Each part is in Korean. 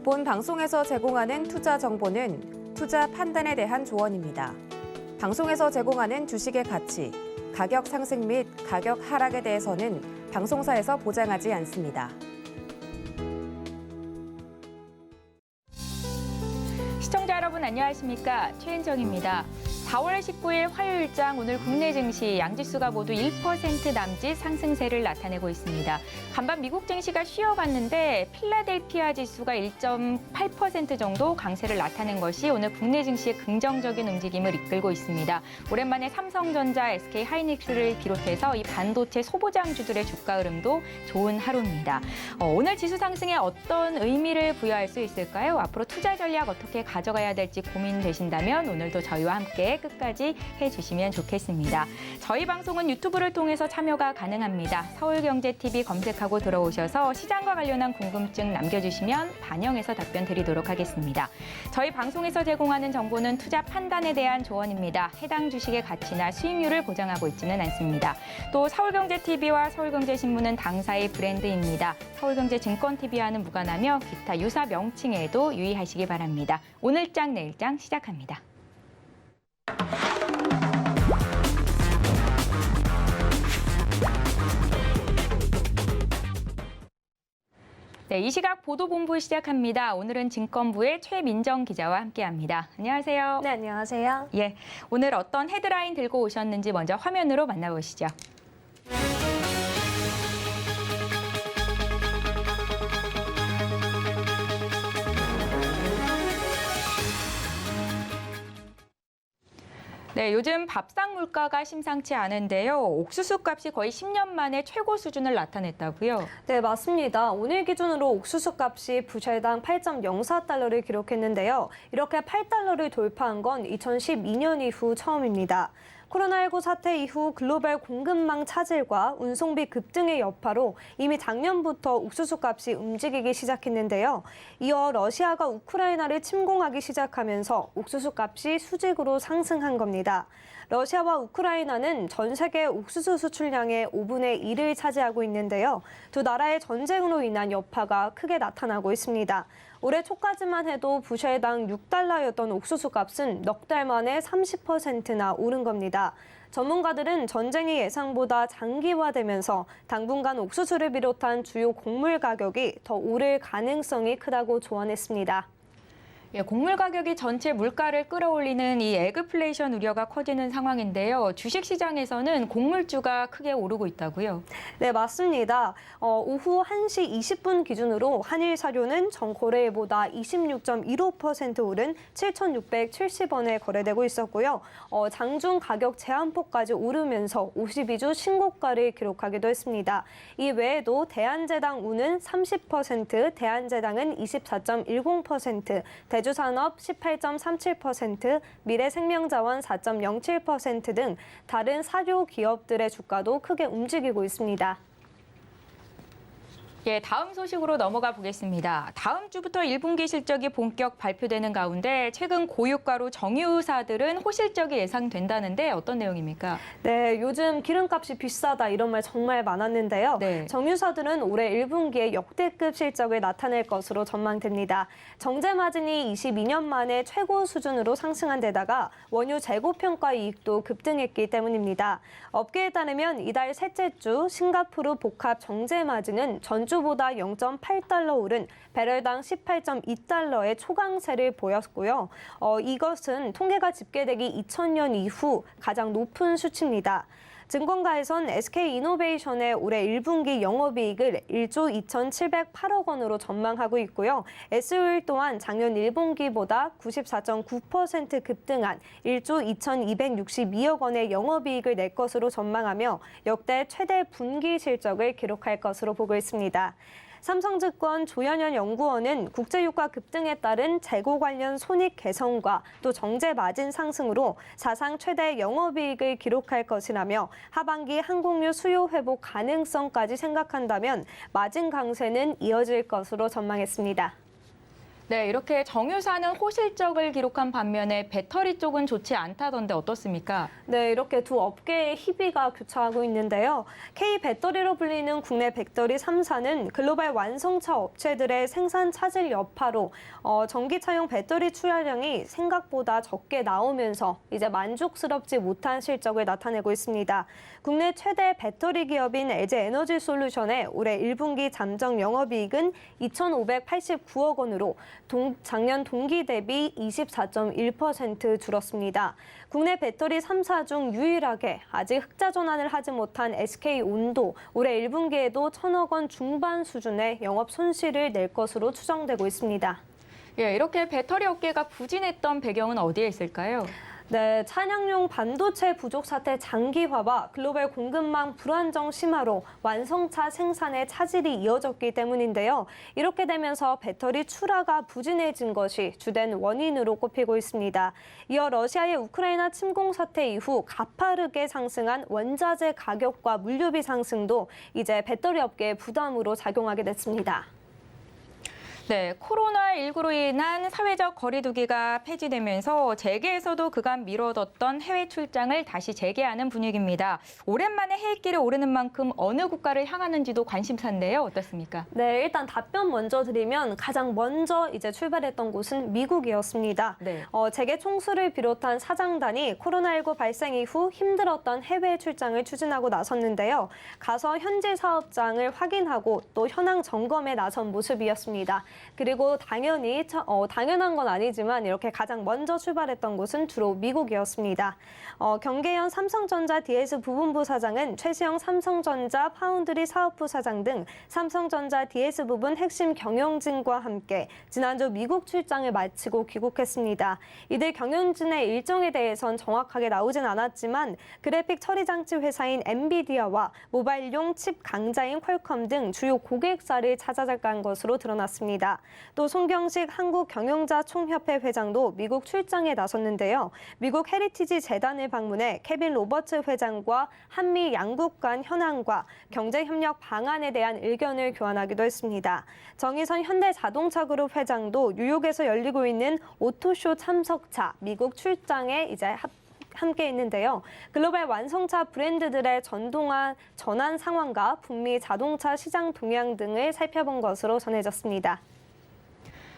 본 방송에서 제공하는 투자 정보는 투자 판단에 대한 조언입니다. 방송에서 제공하는 주식의 가치, 가격 상승 및 가격 하락에 대해서는 방송사에서 보장하지 않습니다. 시청자 여러분 안녕하십니까? 최은정입니다. 4월 19일 화요일장 오늘 국내 증시 양지수가 모두 1% 남짓 상승세를 나타내고 있습니다. 간밤 미국 증시가 쉬어갔는데 필라델피아 지수가 1.8% 정도 강세를 나타낸 것이 오늘 국내 증시의 긍정적인 움직임을 이끌고 있습니다. 오랜만에 삼성전자, SK하이닉스를 비롯해서 이 반도체 소보장주들의 주가 흐름도 좋은 하루입니다. 오늘 지수 상승에 어떤 의미를 부여할 수 있을까요? 앞으로 투자 전략 어떻게 가져가야 될지 고민되신다면 오늘도 저희와 함께 끝까지 해주시면 좋겠습니다. 저희 방송은 유튜브를 통해서 참여가 가능합니다. 서울경제TV 검색하고 들어오셔서 시장과 관련한 궁금증 남겨주시면 반영해서 답변 드리도록 하겠습니다. 저희 방송에서 제공하는 정보는 투자 판단에 대한 조언입니다. 해당 주식의 가치나 수익률을 보장하고 있지는 않습니다. 또 서울경제TV와 서울경제신문은 당사의 브랜드입니다. 서울경제증권TV와는 무관하며 기타 유사 명칭에도 유의하시기 바랍니다. 오늘장 내일장 시작합니다. 네, 이 시각 보도본부 시작합니다. 오늘은 증권부의 최민정 기자와 함께합니다. 안녕하세요. 네, 안녕하세요. 예, 오늘 어떤 헤드라인 들고 오셨는지 먼저 화면으로 만나보시죠. 네, 요즘 밥상 물가가 심상치 않은데요. 옥수수 값이 거의 10년 만에 최고 수준을 나타냈다고요? 네, 맞습니다. 오늘 기준으로 옥수수 값이 부절당 8.04달러를 기록했는데요. 이렇게 8달러를 돌파한 건 2012년 이후 처음입니다. 코로나19 사태 이후 글로벌 공급망 차질과 운송비 급등의 여파로 이미 작년부터 옥수수 값이 움직이기 시작했는데요. 이어 러시아가 우크라이나를 침공하기 시작하면서 옥수수 값이 수직으로 상승한 겁니다. 러시아와 우크라이나는 전 세계 옥수수 수출량의 5분의 1을 차지하고 있는데요. 두 나라의 전쟁으로 인한 여파가 크게 나타나고 있습니다. 올해 초까지만 해도 부셔당 6달러였던 옥수수 값은 넉 달 만에 30%나 오른 겁니다. 전문가들은 전쟁이 예상보다 장기화되면서 당분간 옥수수를 비롯한 주요 곡물 가격이 더 오를 가능성이 크다고 조언했습니다. 예, 곡물 가격이 전체 물가를 끌어올리는 이 에그플레이션 우려가 커지는 상황인데요. 주식시장에서는 곡물주가 크게 오르고 있다고요? 네, 맞습니다. 오후 1시 20분 기준으로 한일 사료는 전 거래일보다 26.15% 오른 7,670원에 거래되고 있었고요. 장중 가격 제한폭까지 오르면서 52주 신고가를 기록하기도 했습니다. 이 외에도 대한제당 우는 30%, 대한제당은 24.10%, 대주산업 18.37%, 미래생명자원 4.07% 등 다른 사료 기업들의 주가도 크게 움직이고 있습니다. 예, 다음 소식으로 넘어가 보겠습니다. 다음 주부터 1분기 실적이 본격 발표되는 가운데 최근 고유가로 정유사들은 호실적이 예상된다는데 어떤 내용입니까? 네, 요즘 기름값이 비싸다 이런 말 정말 많았는데요. 네. 정유사들은 올해 1분기에 역대급 실적을 나타낼 것으로 전망됩니다. 정제 마진이 22년 만에 최고 수준으로 상승한 데다가 원유 재고평가 이익도 급등했기 때문입니다. 업계에 따르면 이달 셋째 주 싱가포르 복합 정제 마진은 전주보다 0.8달러 오른 배럴당 18.2달러의 초강세를 보였고요. 이것은 통계가 집계되기 2000년 이후 가장 높은 수치입니다. 증권가에선 SK이노베이션의 올해 1분기 영업이익을 1조 2,708억 원으로 전망하고 있고요. SO일 또한 작년 1분기보다 94.9% 급등한 1조 2,262억 원의 영업이익을 낼 것으로 전망하며 역대 최대 분기 실적을 기록할 것으로 보고 있습니다. 삼성증권 조현현 연구원은 국제유가 급등에 따른 재고 관련 손익 개선과 또 정제 마진 상승으로 사상 최대 영업이익을 기록할 것이라며 하반기 항공유 수요 회복 가능성까지 생각한다면 마진 강세는 이어질 것으로 전망했습니다. 네, 이렇게 정유사는 호실적을 기록한 반면에 배터리 쪽은 좋지 않다던데 어떻습니까? 네, 이렇게 두 업계의 희비가 교차하고 있는데요. K배터리로 불리는 국내 배터리 3사는 글로벌 완성차 업체들의 생산 차질 여파로 전기차용 배터리 출하량이 생각보다 적게 나오면서 이제 만족스럽지 못한 실적을 나타내고 있습니다. 국내 최대 배터리 기업인 LG에너지솔루션의 올해 1분기 잠정 영업이익은 2,589억 원으로 작년 동기 대비 24.1% 줄었습니다. 국내 배터리 3사 중 유일하게 아직 흑자 전환을 하지 못한 SK온도 올해 1분기에도 1,000억 원 중반 수준의 영업 손실을 낼 것으로 추정되고 있습니다. 예, 이렇게 배터리 업계가 부진했던 배경은 어디에 있을까요? 네, 차량용 반도체 부족 사태 장기화와 글로벌 공급망 불안정 심화로 완성차 생산에 차질이 이어졌기 때문인데요. 이렇게 되면서 배터리 출하가 부진해진 것이 주된 원인으로 꼽히고 있습니다. 이어 러시아의 우크라이나 침공 사태 이후 가파르게 상승한 원자재 가격과 물류비 상승도 이제 배터리 업계의 부담으로 작용하게 됐습니다. 네, 코로나19로 인한 사회적 거리두기가 폐지되면서 재계에서도 그간 미뤄뒀던 해외 출장을 다시 재개하는 분위기입니다. 오랜만에 해외길에 오르는 만큼 어느 국가를 향하는지도 관심사인데요. 어떻습니까? 네, 일단 답변 먼저 드리면 가장 먼저 이제 출발했던 곳은 미국이었습니다. 네. 재계 총수를 비롯한 사장단이 코로나19 발생 이후 힘들었던 해외 출장을 추진하고 나섰는데요. 가서 현지 사업장을 확인하고 또 현황 점검에 나선 모습이었습니다. 그리고 당연한 건 아니지만 이렇게 가장 먼저 출발했던 곳은 주로 미국이었습니다. 경계현 삼성전자 DS 부분부 사장은 최시영 삼성전자 파운드리 사업부 사장 등 삼성전자 DS 부분 핵심 경영진과 함께 지난주 미국 출장을 마치고 귀국했습니다. 이들 경영진의 일정에 대해선 정확하게 나오진 않았지만 그래픽 처리 장치 회사인 엔비디아와 모바일용 칩 강자인 퀄컴 등 주요 고객사를 찾아간 것으로 드러났습니다. 또 송경식 한국경영자 총협회 회장도 미국 출장에 나섰는데요. 미국 헤리티지 재단을 방문해 케빈 로버츠 회장과 한미 양국 간 현황과 경제협력 방안에 대한 의견을 교환하기도 했습니다. 정의선 현대자동차그룹 회장도 뉴욕에서 열리고 있는 오토쇼 참석차 미국 출장에 이제 함께 있는데요. 글로벌 완성차 브랜드들의 전환 상황과 북미 자동차 시장 동향 등을 살펴본 것으로 전해졌습니다.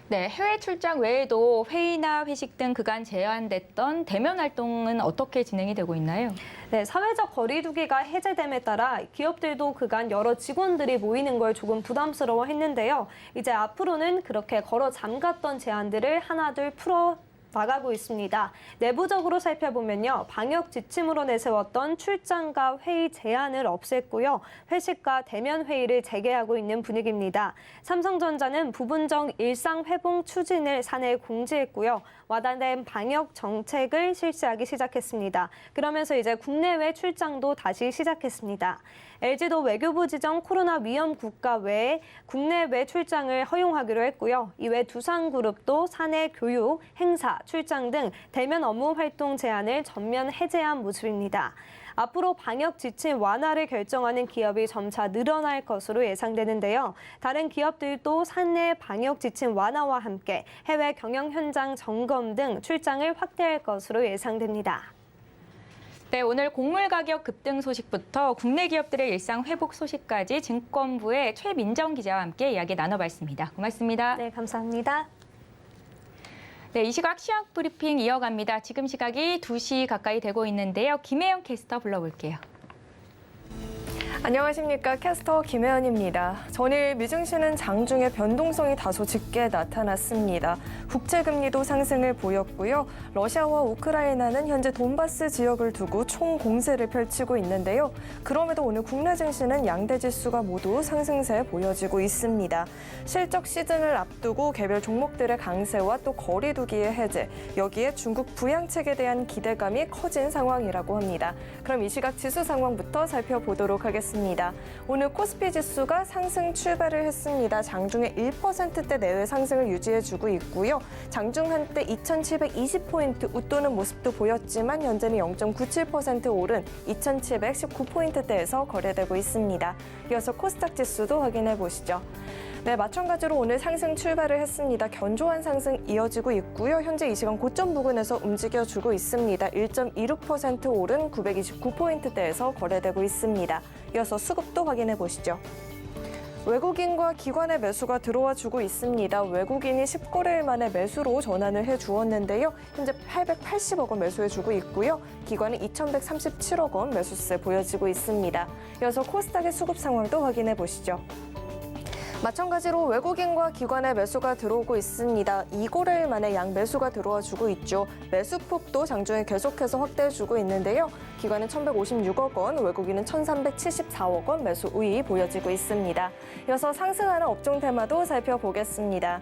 네, 해외 출장 외에도 회의나 회식 등 그간 제한됐던 대면 활동은 어떻게 진행이 되고 있나요? 네, 사회적 거리두기가 해제됨에 따라 기업들도 그간 여러 직원들이 모이는 걸 조금 부담스러워했는데요. 이제 앞으로는 그렇게 걸어 잠갔던 제한들을 하나둘 풀어 나가고 있습니다. 내부적으로 살펴보면요. 방역 지침으로 내세웠던 출장과 회의 제한을 없앴고요. 회식과 대면 회의를 재개하고 있는 분위기입니다. 삼성전자는 부분적 일상 회복 추진을 사내에 공지했고요. 완화된 방역 정책을 실시하기 시작했습니다. 그러면서 이제 국내외 출장도 다시 시작했습니다. LG도 외교부 지정 코로나 위험 국가 외에 국내외 출장을 허용하기로 했고요. 이외 두산그룹도 사내 교육, 행사, 출장 등 대면 업무 활동 제한을 전면 해제한 모습입니다. 앞으로 방역 지침 완화를 결정하는 기업이 점차 늘어날 것으로 예상되는데요. 다른 기업들도 사내 방역 지침 완화와 함께 해외 경영 현장 점검 등 출장을 확대할 것으로 예상됩니다. 네, 오늘 곡물 가격 급등 소식부터 국내 기업들의 일상 회복 소식까지 증권부의 최민정 기자와 함께 이야기 나눠봤습니다. 고맙습니다. 네, 감사합니다. 네, 이 시각 시황 브리핑 이어갑니다. 지금 시각이 2시 가까이 되고 있는데요. 김혜영 캐스터 불러볼게요. 안녕하십니까. 캐스터 김혜연입니다. 전일 미증시는 장중에 변동성이 다소 짙게 나타났습니다. 국채금리도 상승을 보였고요. 러시아와 우크라이나는 현재 돈바스 지역을 두고 총공세를 펼치고 있는데요. 그럼에도 오늘 국내 증시는 양대 지수가 모두 상승세 보여지고 있습니다. 실적 시즌을 앞두고 개별 종목들의 강세와 또 거리두기의 해제, 여기에 중국 부양책에 대한 기대감이 커진 상황이라고 합니다. 그럼 이 시각 지수 상황부터 살펴보도록 하겠습니다. 오늘 코스피 지수가 상승 출발을 했습니다. 장중에 1%대 내외 상승을 유지해주고 있고요. 장중 한때 2,720포인트 웃도는 모습도 보였지만 현재는 0.97% 오른 2,719포인트대에서 거래되고 있습니다. 이어서 코스닥 지수도 확인해 보시죠. 네, 마찬가지로 오늘 상승 출발을 했습니다. 견조한 상승 이어지고 있고요. 현재 이 시간 고점 부근에서 움직여주고 있습니다. 1.26% 오른 929포인트대에서 거래되고 있습니다. 이어서 수급도 확인해 보시죠. 외국인과 기관의 매수가 들어와 주고 있습니다. 외국인이 19일일 만에 매수로 전환을 해주었는데요. 현재 880억 원 매수해주고 있고요. 기관은 2,137억 원 매수세 보여지고 있습니다. 이어서 코스닥의 수급 상황도 확인해 보시죠. 마찬가지로 외국인과 기관의 매수가 들어오고 있습니다. 2거래일 만에 양 매수가 들어와 주고 있죠. 매수폭도 장중에 계속해서 확대해주고 있는데요. 기관은 1,156억 원, 외국인은 1,374억 원 매수 우위 보여지고 있습니다. 이어서 상승하는 업종 테마도 살펴보겠습니다.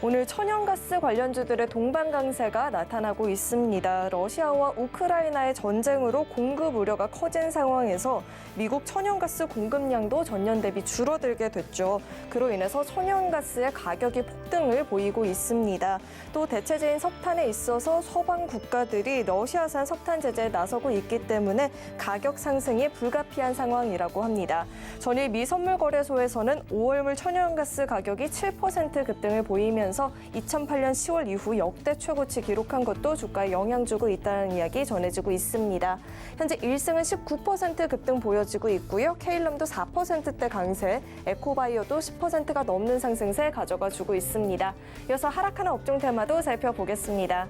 오늘 천연가스 관련주들의 동반 강세가 나타나고 있습니다. 러시아와 우크라이나의 전쟁으로 공급 우려가 커진 상황에서 미국 천연가스 공급량도 전년 대비 줄어들게 됐죠. 그로 인해서 천연가스의 가격이 폭등을 보이고 있습니다. 또 대체제인 석탄에 있어서 서방 국가들이 러시아산 석탄 제재에 나서고 있기 때문에 가격 상승이 불가피한 상황이라고 합니다. 전일 미 선물거래소에서는 5월물 천연가스 가격이 7% 급등을 보이면서 2008년 10월 이후 역대 최고치 기록한 것도 주가에 영향 주고 있다는 이야기 전해지고 있습니다. 현재 1승은 19% 급등 보여지고 있고요. 케일럼도 4%대 강세, 에코바이오도 10%가 넘는 상승세 가져가 주고 있습니다. 이어서 하락하는 업종 테마도 살펴보겠습니다.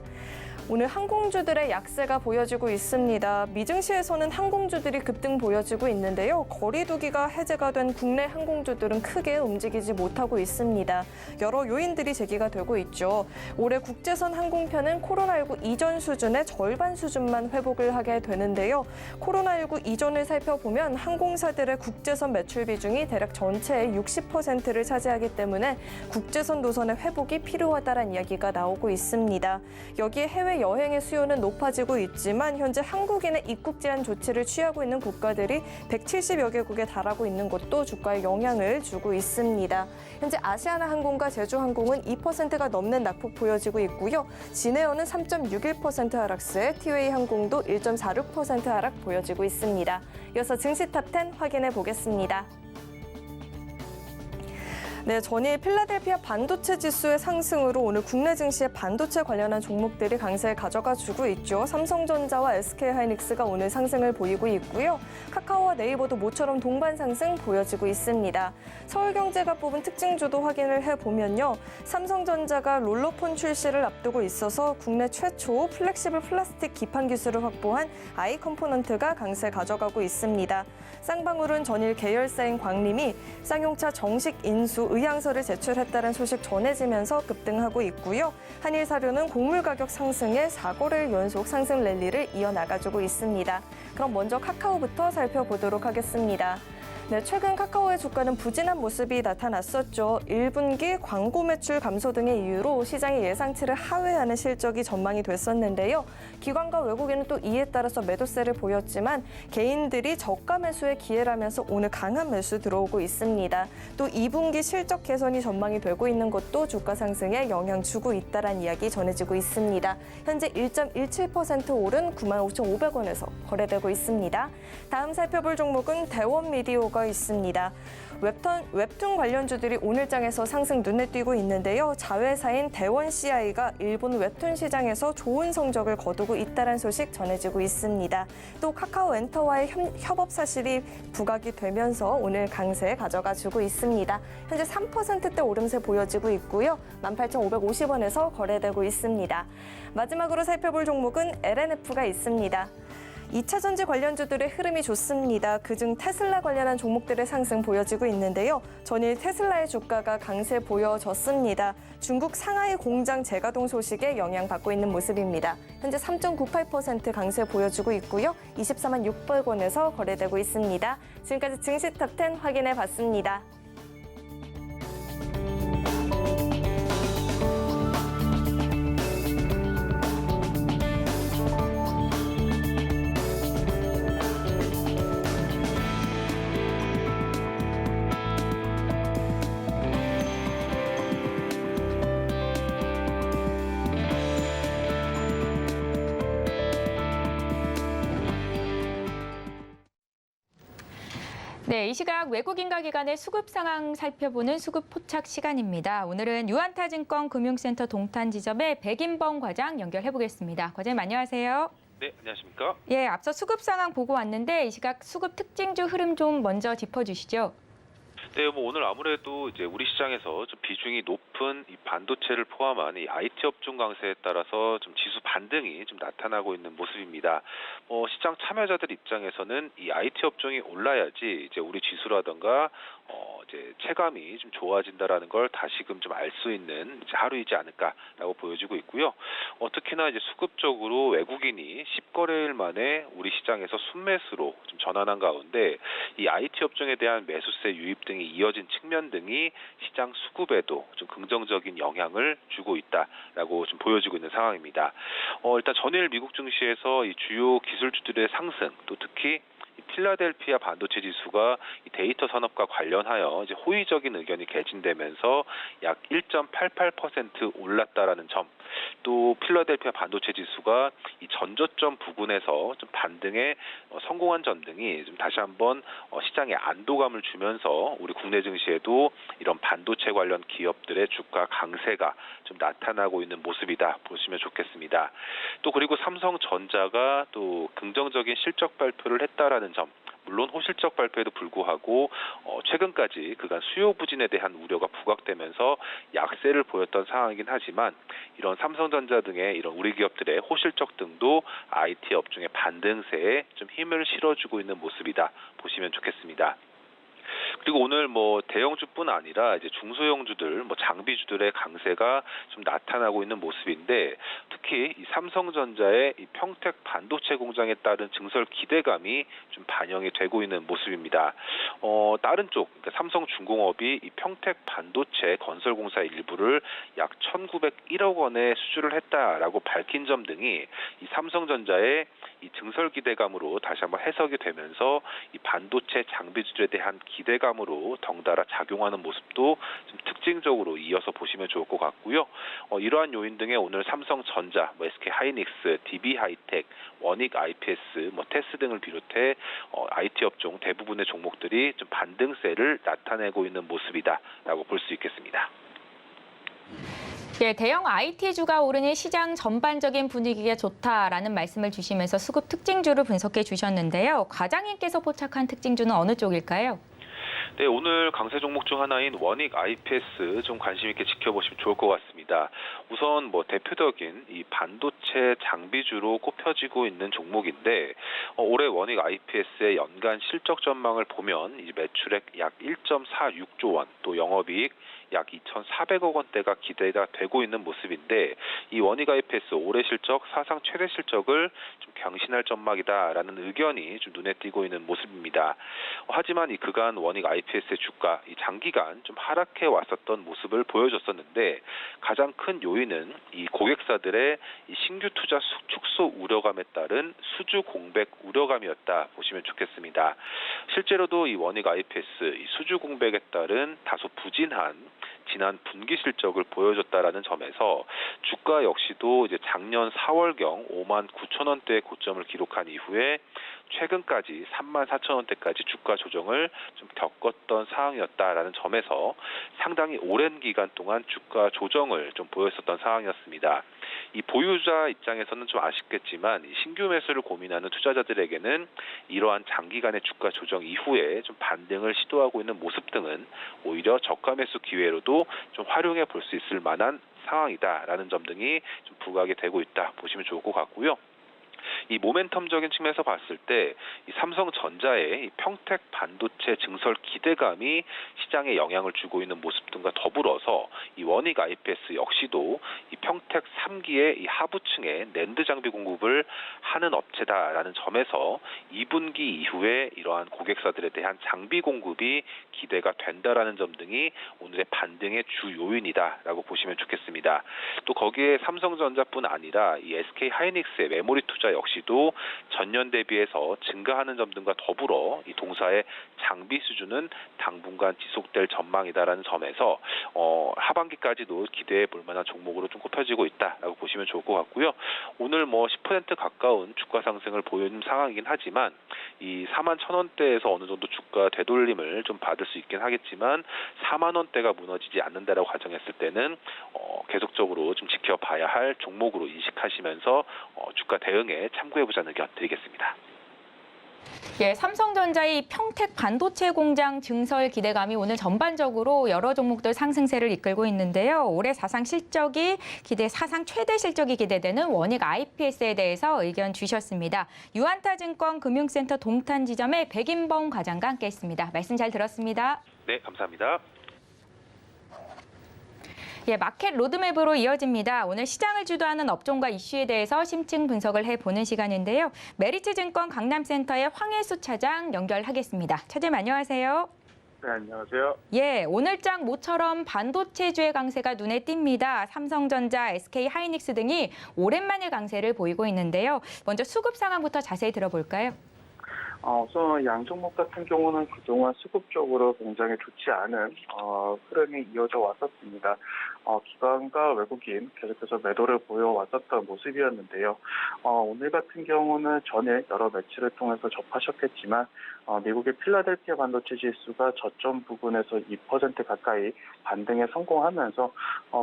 오늘 항공주들의 약세가 보여지고 있습니다. 미증시에서는 항공주들이 급등 보여지고 있는데요. 거리두기가 해제가 된 국내 항공주들은 크게 움직이지 못하고 있습니다. 여러 요인들이 제기가 되고 있죠. 올해 국제선 항공편은 코로나19 이전 수준의 절반 수준만 회복을 하게 되는데요. 코로나19 이전을 살펴보면 항공사들의 국제선 매출 비중이 대략 전체의 60%를 차지하기 때문에 국제선 노선의 회복이 필요하다는 이야기가 나오고 있습니다. 여기에 해외 여행의 수요는 높아지고 있지만 현재 한국인의 입국 제한 조치를 취하고 있는 국가들이 170여 개국에 달하고 있는 것도 주가에 영향을 주고 있습니다. 현재 아시아나항공과 제주항공은 2%가 넘는 낙폭 보여지고 있고요. 진에어는 3.61% 하락세, 티웨이항공도 1.46% 하락 보여지고 있습니다. 이어서 증시 탑10 확인해 보겠습니다. 네, 전일 필라델피아 반도체 지수의 상승으로 오늘 국내 증시의 반도체 관련한 종목들이 강세를 가져가 주고 있죠. 삼성전자와 SK하이닉스가 오늘 상승을 보이고 있고요. 카카오와 네이버도 모처럼 동반 상승 보여지고 있습니다. 서울경제가 뽑은 특징주도 확인을 해보면요. 삼성전자가 롤러폰 출시를 앞두고 있어서 국내 최초 플렉시블 플라스틱 기판 기술을 확보한 아이 컴포넌트가 강세 가져가고 있습니다. 쌍방울은 전일 계열사인 광림이 쌍용차 정식 인수 의향서를 제출했다는 소식 전해지면서 급등하고 있고요. 한일사료는 곡물 가격 상승에 4거래일 연속 상승 랠리를 이어나가주고 있습니다. 그럼 먼저 카카오부터 살펴보도록 하겠습니다. 네, 최근 카카오의 주가는 부진한 모습이 나타났었죠. 1분기 광고 매출 감소 등의 이유로 시장의 예상치를 하회하는 실적이 전망이 됐었는데요. 기관과 외국인은 또 이에 따라서 매도세를 보였지만 개인들이 저가 매수에 기회라면서 오늘 강한 매수 들어오고 있습니다. 또 2분기 실적 개선이 전망이 되고 있는 것도 주가 상승에 영향 주고 있다는 이야기 전해지고 있습니다. 현재 1.17% 오른 95,500원에서 거래되고 있습니다. 다음 살펴볼 종목은 대원미디어가 있습니다. 웹툰 관련주들이 오늘장에서 상승 눈에 띄고 있는데요. 자회사인 대원CI가 일본 웹툰 시장에서 좋은 성적을 거두고 있다는 소식 전해지고 있습니다. 또 카카오엔터와의 협업 사실이 부각이 되면서 오늘 강세 가져가 주고 있습니다. 현재 3%대 오름세 보여지고 있고요. 18,550원에서 거래되고 있습니다. 마지막으로 살펴볼 종목은 LNF가 있습니다. 2차 전지 관련주들의 흐름이 좋습니다. 그중 테슬라 관련한 종목들의 상승 보여지고 있는데요. 전일 테슬라의 주가가 강세 보여졌습니다. 중국 상하이 공장 재가동 소식에 영향받고 있는 모습입니다. 현재 3.98% 강세 보여주고 있고요. 24만 600원에서 거래되고 있습니다. 지금까지 증시 탑10 확인해 봤습니다. 네, 이 시각 외국인가 기관의 수급 상황 살펴보는 수급 포착 시간입니다. 오늘은 유안타증권 금융센터 동탄지점의 백인범 과장 연결해 보겠습니다. 과장님 안녕하세요. 네, 안녕하십니까? 예, 앞서 수급 상황 보고 왔는데 이 시각 수급 특징주 흐름 좀 먼저 짚어주시죠. 네, 오늘 아무래도 이제 우리 시장에서 좀 비중이 높은 이 반도체를 포함한 이 IT 업종 강세에 따라서 좀 지수 반등이 좀 나타나고 있는 모습입니다. 시장 참여자들 입장에서는 이 IT 업종이 올라야지 이제 우리 지수라든가 이제 체감이 좀 좋아진다라는 걸 다시금 좀 알 수 있는 이제 하루이지 않을까라고 보여지고 있고요. 특히나 이제 수급적으로 외국인이 10거래일 만에 우리 시장에서 순매수로 좀 전환한 가운데 이 IT 업종에 대한 매수세 유입 등이 이어진 측면 등이 시장 수급에도 좀 긍정적인 영향을 주고 있다라고 좀 보여지고 있는 상황입니다. 일단 전일 미국 증시에서 이 주요 기술주들의 상승, 또 특히 필라델피아 반도체 지수가 이 데이터 산업과 관련하여 이제 호의적인 의견이 개진되면서 약 1.88% 올랐다라는 점, 또 필라델피아 반도체 지수가 이 전저점 부근에서 좀 반등에 성공한 점 등이 좀 다시 한번 시장에 안도감을 주면서 우리 국내 증시에도 이런 반도체 관련 기업들의 주가 강세가 좀 나타나고 있는 모습이다 보시면 좋겠습니다. 또 그리고 삼성전자가 또 긍정적인 실적 발표를 했다라는 점, 물론 호실적 발표에도 불구하고 최근까지 그간 수요 부진에 대한 우려가 부각되면서 약세를 보였던 상황이긴 하지만 이런 삼성전자 등의 이런 우리 기업들의 호실적 등도 IT 업종의 반등세에 좀 힘을 실어주고 있는 모습이다 보시면 좋겠습니다. 그리고 오늘 대형주뿐 아니라 이제 중소형주들, 장비주들의 강세가 좀 나타나고 있는 모습인데 특히 이 삼성전자의 이 평택 반도체 공장에 따른 증설 기대감이 좀 반영이 되고 있는 모습입니다. 다른 쪽, 그러니까 삼성중공업이 이 평택 반도체 건설공사 일부를 약 1,901억 원에 수주를 했다라고 밝힌 점 등이 이 삼성전자의 이 증설 기대감으로 다시 한번 해석이 되면서 이 반도체 장비주들에 대한 기대감으로 덩달아 작용하는 모습도 좀 특징적으로 이어서 보시면 좋을 것 같고요. 이러한 요인 등의 오늘 삼성전자, SK 하이닉스, DB 하이텍, 원익 IPS, 테스 등을 비롯해 IT 업종 대부분의 종목들이 좀 반등세를 나타내고 있는 모습이다라고 볼 수 있겠습니다. 예, 대형 IT주가 오르니 시장 전반적인 분위기가 좋다라는 말씀을 주시면서 수급 특징주를 분석해 주셨는데요. 과장님께서 포착한 특징주는 어느 쪽일까요? 네, 오늘 강세 종목 중 하나인 원익 IPS 좀 관심 있게 지켜보시면 좋을 것 같습니다. 우선 대표적인 이 반도체 장비주로 꼽혀지고 있는 종목인데 올해 원익 IPS의 연간 실적 전망을 보면 이 매출액 약 1.46조 원, 또 영업이익 약 2,400억 원대가 기대가 되고 있는 모습인데 이 원익 IPS 올해 실적 사상 최대 실적을 좀 경신할 전망이다라는 의견이 좀 눈에 띄고 있는 모습입니다. 하지만 이 그간 원익 IPS의 주가 이 장기간 좀 하락해 왔었던 모습을 보여줬었는데 가장 큰 요인은 이 고객사들의 이 신규 투자 축소 우려감에 따른 수주 공백 우려감이었다 보시면 좋겠습니다. 실제로도 이 원익 IPS 이 수주 공백에 따른 다소 부진한 지난 분기 실적을 보여줬다라는 점에서 주가 역시도 이제 작년 4월경 59,000원대의 고점을 기록한 이후에 최근까지 34,000원대까지 주가 조정을 좀 겪었던 상황이었다라는 점에서 상당히 오랜 기간 동안 주가 조정을 좀 보였었던 상황이었습니다. 이 보유자 입장에서는 좀 아쉽겠지만 이 신규 매수를 고민하는 투자자들에게는 이러한 장기간의 주가 조정 이후에 좀 반등을 시도하고 있는 모습 등은 오히려 저가 매수 기회로도 좀 활용해 볼 수 있을 만한 상황이다라는 점 등이 좀 부각이 되고 있다 보시면 좋을 것 같고요. 이 모멘텀적인 측면에서 봤을 때 이 삼성전자의 이 평택 반도체 증설 기대감이 시장에 영향을 주고 있는 모습 등과 더불어서 이 원익 IPS 역시도 이 평택 3기의 이 하부층에 낸드 장비 공급을 하는 업체다라는 점에서 2분기 이후에 이러한 고객사들에 대한 장비 공급이 기대가 된다라는 점 등이 오늘의 반등의 주 요인이다라고 보시면 좋겠습니다. 또 거기에 삼성전자뿐 아니라 이 SK 하이닉스의 메모리 투자 역시도 전년 대비해서 증가하는 점 등과 더불어 이 동사의 장비 수준은 당분간 지속될 전망이다라는 점에서 하반기까지 아직까지도 기대해 볼 만한 종목으로 좀 꼽혀지고 있다라고 보시면 좋을 것 같고요. 오늘 10% 가까운 주가 상승을 보이는 상황이긴 하지만 이 41,000원대에서 어느 정도 주가 되돌림을 좀 받을 수 있긴 하겠지만 4만 원대가 무너지지 않는다라고 가정했을 때는 계속적으로 좀 지켜봐야 할 종목으로 인식하시면서 주가 대응에 참고해보자는 의견 드리겠습니다. 예, 삼성전자의 평택 반도체 공장 증설 기대감이 오늘 전반적으로 여러 종목들 상승세를 이끌고 있는데요. 올해 사상 최대 실적이 기대되는 원익 IPS에 대해서 의견 주셨습니다. 유한타증권 금융센터 동탄지점의 백인범 과장과 함께했습니다. 말씀 잘 들었습니다. 네, 감사합니다. 예, 마켓 로드맵으로 이어집니다. 오늘 시장을 주도하는 업종과 이슈에 대해서 심층 분석을 해보는 시간인데요. 메리츠증권 강남센터의 황혜수 차장 연결하겠습니다. 차장님 안녕하세요. 네, 안녕하세요. 예, 오늘장 모처럼 반도체주의 강세가 눈에 띕니다. 삼성전자, SK하이닉스 등이 오랜만에 강세를 보이고 있는데요. 먼저 수급 상황부터 자세히 들어볼까요? 우선 양 종목 같은 경우는 그동안 수급적으로 굉장히 좋지 않은 흐름이 이어져 왔었습니다. 기관과 외국인 계속해서 매도를 보여왔었던 모습이었는데요. 오늘 같은 경우는 전일 여러 매체를 통해서 접하셨겠지만 미국의 필라델피아 반도체 지수가 저점 부근에서 2% 가까이 반등에 성공하면서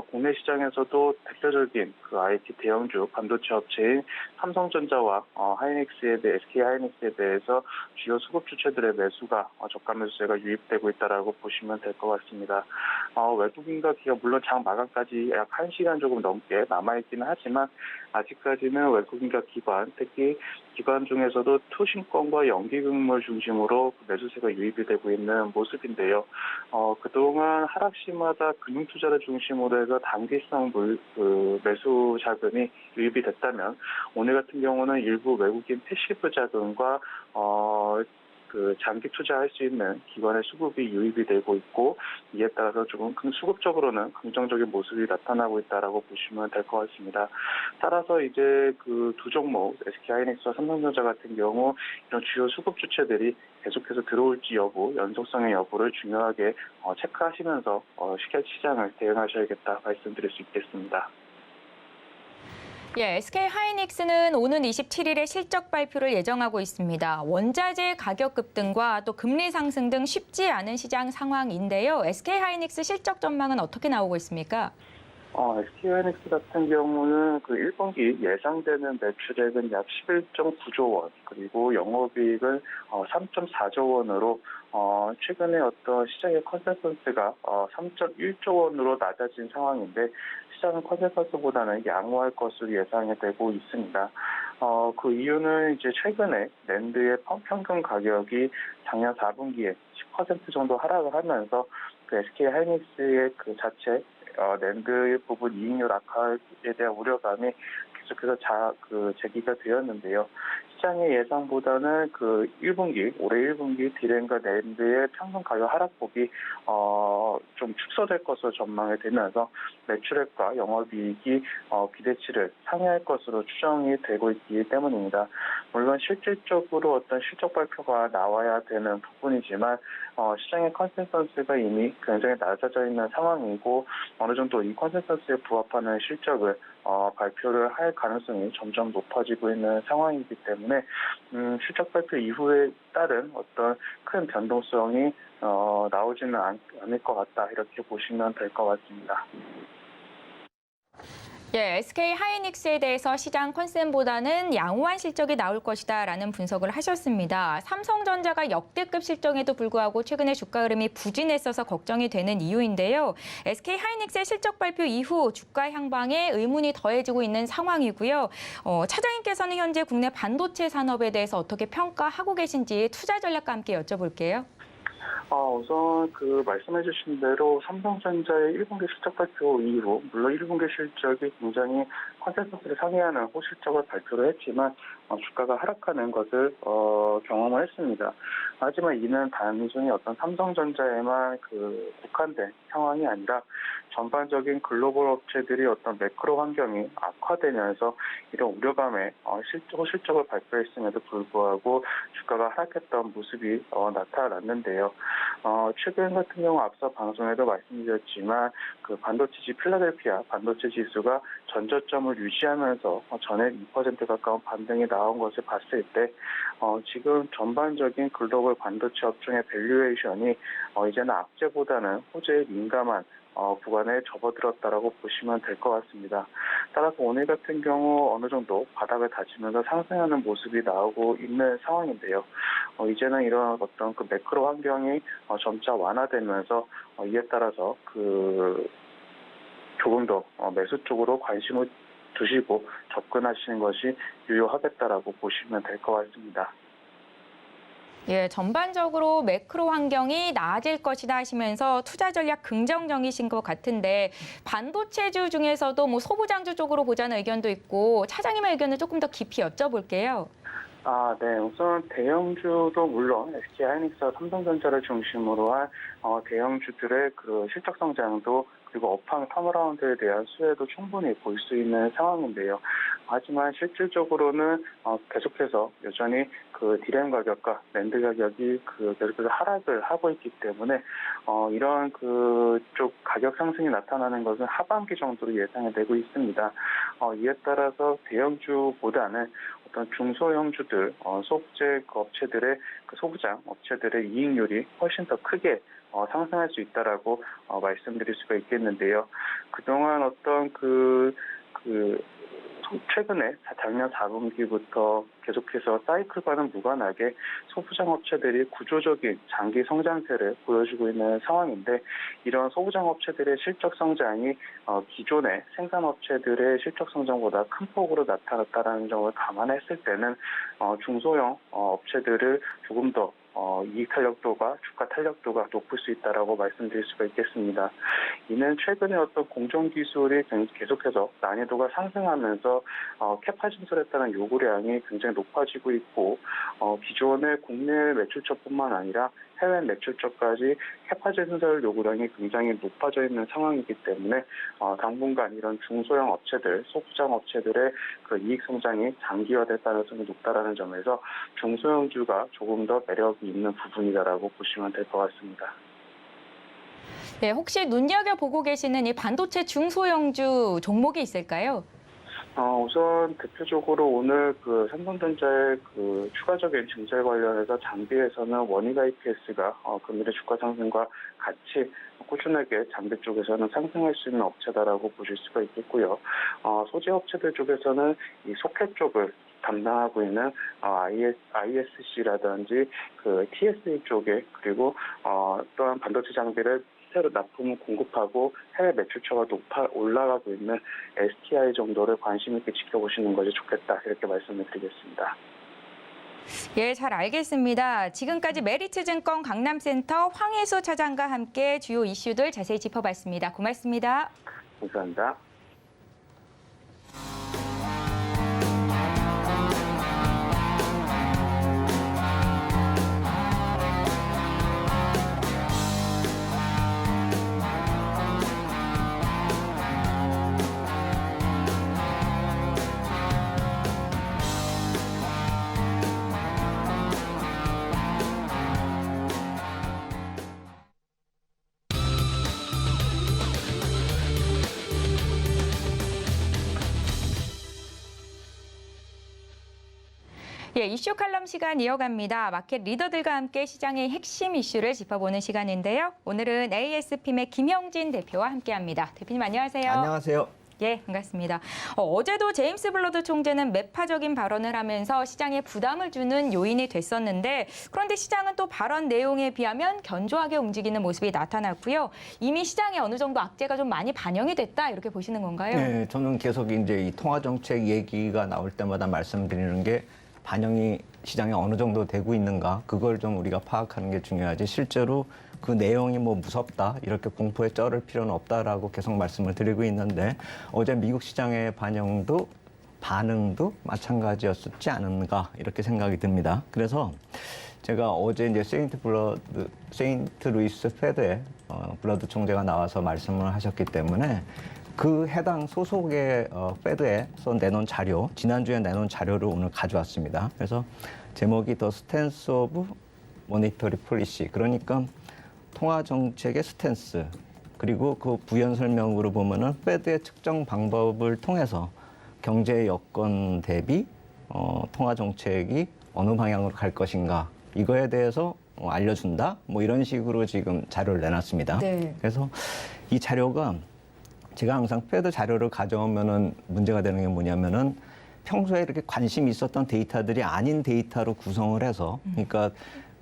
국내 시장에서도 대표적인 그 IT 대형주 반도체 업체인 삼성전자와 SK 하이닉스에 대해서 주요 수급 주체들의 매수가 저가 매수세가 유입되고 있다라고 보시면 될 것 같습니다. 외국인과 기업 물론 장 마감까지 약 1시간 조금 넘게 남아있기는 하지만 아직까지는 외국인과 기관, 특히 기관 중에서도 투신권과 연기금물 중심으로 매수세가 유입이 되고 있는 모습인데요. 그동안 하락시마다 금융투자를 중심으로 해서 단기성 매수 자금이 유입이 됐다면 오늘 같은 경우는 일부 외국인 패시브 자금과 장기 투자할 수 있는 기관의 수급이 유입이 되고 있고 이에 따라서 조금 수급적으로는 긍정적인 모습이 나타나고 있다라고 보시면 될 것 같습니다. 따라서 이제 그 두 종목 SK하이닉스와 삼성전자 같은 경우 이런 주요 수급 주체들이 계속해서 들어올지 여부, 연속성의 여부를 중요하게 체크하시면서 시장을 대응하셔야겠다 말씀드릴 수 있겠습니다. 예, SK하이닉스는 오는 27일에 실적 발표를 예정하고 있습니다. 원자재 가격 급등과 또 금리 상승 등 쉽지 않은 시장 상황인데요. SK하이닉스 실적 전망은 어떻게 나오고 있습니까? SK하이닉스 같은 경우는 그 1분기 예상되는 매출액은 약 11.9조 원, 그리고 영업이익은 3.4조 원으로 최근에 어떤 시장의 컨센서스가 3.1조 원으로 낮아진 상황인데 시장은 컨센서스보다는 양호할 것으로 예상이 되고 있습니다. 그 이유는 이제 최근에 낸드의 평균 가격이 작년 4분기에 10% 정도 하락을 하면서 그 SK하이닉스의 그 자체 낸드 부분 이익률 악화에 대한 우려감이 계속해서 제기가 되었는데요. 시장의 예상보다는 그 1분기, 올해 1분기 디램과 낸드의 평균 가격 하락폭이 좀 축소될 것으로 전망이 되면서 매출액과 영업이익이 기대치를 상회할 것으로 추정이 되고 있기 때문입니다. 물론 실질적으로 어떤 실적 발표가 나와야 되는 부분이지만 시장의 컨센서스가 이미 굉장히 낮아져 있는 상황이고 어느 정도 이 컨센서스에 부합하는 실적을 발표를 할 가능성이 점점 높아지고 있는 상황이기 때문에 실적 발표 이후에 따른 어떤 큰 변동성이 나오지는 않을 것 같다 이렇게 보시면 될 것 같습니다. 예, SK하이닉스에 대해서 시장 컨센보다는 양호한 실적이 나올 것이다라는 분석을 하셨습니다. 삼성전자가 역대급 실적에도 불구하고 최근에 주가 흐름이 부진했어서 걱정이 되는 이유인데요. SK하이닉스의 실적 발표 이후 주가 향방에 의문이 더해지고 있는 상황이고요. 차장님께서는 현재 국내 반도체 산업에 대해서 어떻게 평가하고 계신지 투자 전략과 함께 여쭤볼게요. 우선 말씀해 주신 대로 삼성전자의 1분기 실적 발표 이후 물론 1분기 실적이 굉장히 컨센서스를 상회하는 호실적을 발표를 했지만 주가가 하락하는 것을 경험을 했습니다. 하지만 이는 단순히 어떤 삼성전자에만 국한된 상황이 아니라 전반적인 글로벌 업체들이 어떤 매크로 환경이 악화되면서 이런 우려감에 실적을 발표했음에도 불구하고 주가가 하락했던 모습이 나타났는데요. 최근 같은 경우 앞서 방송에도 말씀드렸지만 그 반도체지 필라델피아 반도체 지수가 전저점을 유지하면서 전액 2% 가까운 반등이 나온 것을 봤을 때 지금 전반적인 글로벌 반도체 업종의 밸류에이션이 이제는 악재보다는 호재에 민감한 구간에 접어들었다라고 보시면 될 것 같습니다. 따라서 오늘 같은 경우 어느 정도 바닥을 다지면서 상승하는 모습이 나오고 있는 상황인데요. 이제는 이런 어떤 그 매크로 환경이 점차 완화되면서 이에 따라서 조금 더 매수 쪽으로 관심을 두시고 접근하시는 것이 유효하겠다라고 보시면 될 것 같습니다. 예, 전반적으로 매크로 환경이 나아질 것이다 하시면서 투자 전략 긍정적이신 것 같은데 반도체주 중에서도 뭐 소부장주 쪽으로 보자는 의견도 있고 차장님의 의견을 조금 더 깊이 여쭤볼게요. 네. 우선 대형주도 물론 SK하이닉스와 삼성전자를 중심으로 한 대형주들의 그 실적 성장도 그리고 업황 턴어라운드에 대한 수혜도 충분히 볼 수 있는 상황인데요. 하지만 실질적으로는 계속해서 여전히 그 디램 가격과 랜드 가격이 계속해서 하락을 하고 있기 때문에 이런 그쪽 가격 상승이 나타나는 것은 하반기 정도로 예상이 되고 있습니다. 이에 따라서 대형주보다는 어떤 중소형주들, 소재 업체들의 소부장 업체들의 이익률이 훨씬 더 크게 상승할 수 있다라고 말씀드릴 수가 있겠는데요. 그동안 어떤 최근에 작년 4분기부터 계속해서 사이클과는 무관하게 소부장 업체들이 구조적인 장기 성장세를 보여주고 있는 상황인데 이런 소부장 업체들의 실적 성장이 기존의 생산 업체들의 실적 성장보다 큰 폭으로 나타났다는 점을 감안했을 때는 중소형 업체들을 조금 더 이익 탄력도가 주가 탄력도가 높을 수 있다라고 말씀드릴 수가 있겠습니다. 이는 최근에 어떤 공정 기술이 계속해서 난이도가 상승하면서 캐파 진설에 따른 요구량이 굉장히 높아지고 있고 기존의 국내 매출처뿐만 아니라 해외 매출처까지 캐파 진설 요구량이 굉장히 높아져 있는 상황이기 때문에 당분간 이런 중소형 업체들, 소부장 업체들의 그 이익 성장이 장기화될 가능성이 높다라는 점에서 중소형주가 조금 더 매력이 있는 부분이다라고 보시면 될 것 같습니다. 네, 혹시 눈여겨보고 계시는 이 반도체 중소형주 종목이 있을까요? 우선 대표적으로 오늘 삼성전자의 추가적인 증설 관련해서 장비에서는 원익 IPS가 금일의 주가 상승과 같이 꾸준하게 장비 쪽에서는 상승할 수 있는 업체다라고 보실 수가 있겠고요. 소재 업체들 쪽에서는 이 소켓 쪽을 담당하고 있는 ISC라든지 TSA 쪽에 그리고 또한 반도체 장비를 새로 납품을 공급하고 해외 매출처가 올라가고 있는 STI 정도를 관심 있게 지켜보시는 것이 좋겠다 이렇게 말씀을 드리겠습니다. 예, 잘 알겠습니다. 지금까지 메리츠증권 강남센터 황혜수 차장과 함께 주요 이슈들 자세히 짚어봤습니다. 고맙습니다. 감사합니다. 예, 이슈 칼럼 시간 이어갑니다. 마켓 리더들과 함께 시장의 핵심 이슈를 짚어보는 시간인데요. 오늘은 ASP의 김영진 대표와 함께합니다. 대표님 안녕하세요. 안녕하세요. 예, 반갑습니다. 어제도 제임스 블러드 총재는 매파적인 발언을 하면서 시장에 부담을 주는 요인이 됐었는데 그런데 시장은 또 발언 내용에 비하면 견조하게 움직이는 모습이 나타났고요. 이미 시장에 어느 정도 악재가 좀 많이 반영이 됐다 이렇게 보시는 건가요? 네, 저는 계속 이제 이 통화 정책 얘기가 나올 때마다 말씀드리는 게 반영이 시장에 어느 정도 되고 있는가 그걸 좀 우리가 파악하는 게 중요하지 실제로 그 내용이 뭐 무섭다 이렇게 공포에 쩔을 필요는 없다라고 계속 말씀을 드리고 있는데 어제 미국 시장의 반응도 마찬가지였었지 않은가 이렇게 생각이 듭니다. 그래서 제가 어제 이제 세인트 루이스 페드의 블러드 총재가 나와서 말씀을 하셨기 때문에 그 해당 소속의 페드에서 내놓은 자료, 지난주에 내놓은 자료를 오늘 가져왔습니다. 그래서 제목이 더 스탠스 오브 모니터리 폴리시, 그러니까 통화 정책의 스탠스, 그리고 그 부연 설명으로 보면은 페드의 측정 방법을 통해서 경제 여건 대비 통화 정책이 어느 방향으로 갈 것인가, 이거에 대해서 알려준다, 뭐 이런 식으로 지금 자료를 내놨습니다. 네. 그래서 이 자료가 제가 항상 페드 자료를 가져오면은 문제가 되는 게 뭐냐면은 평소에 이렇게 관심이 있었던 데이터들이 아닌 데이터로 구성을 해서, 그러니까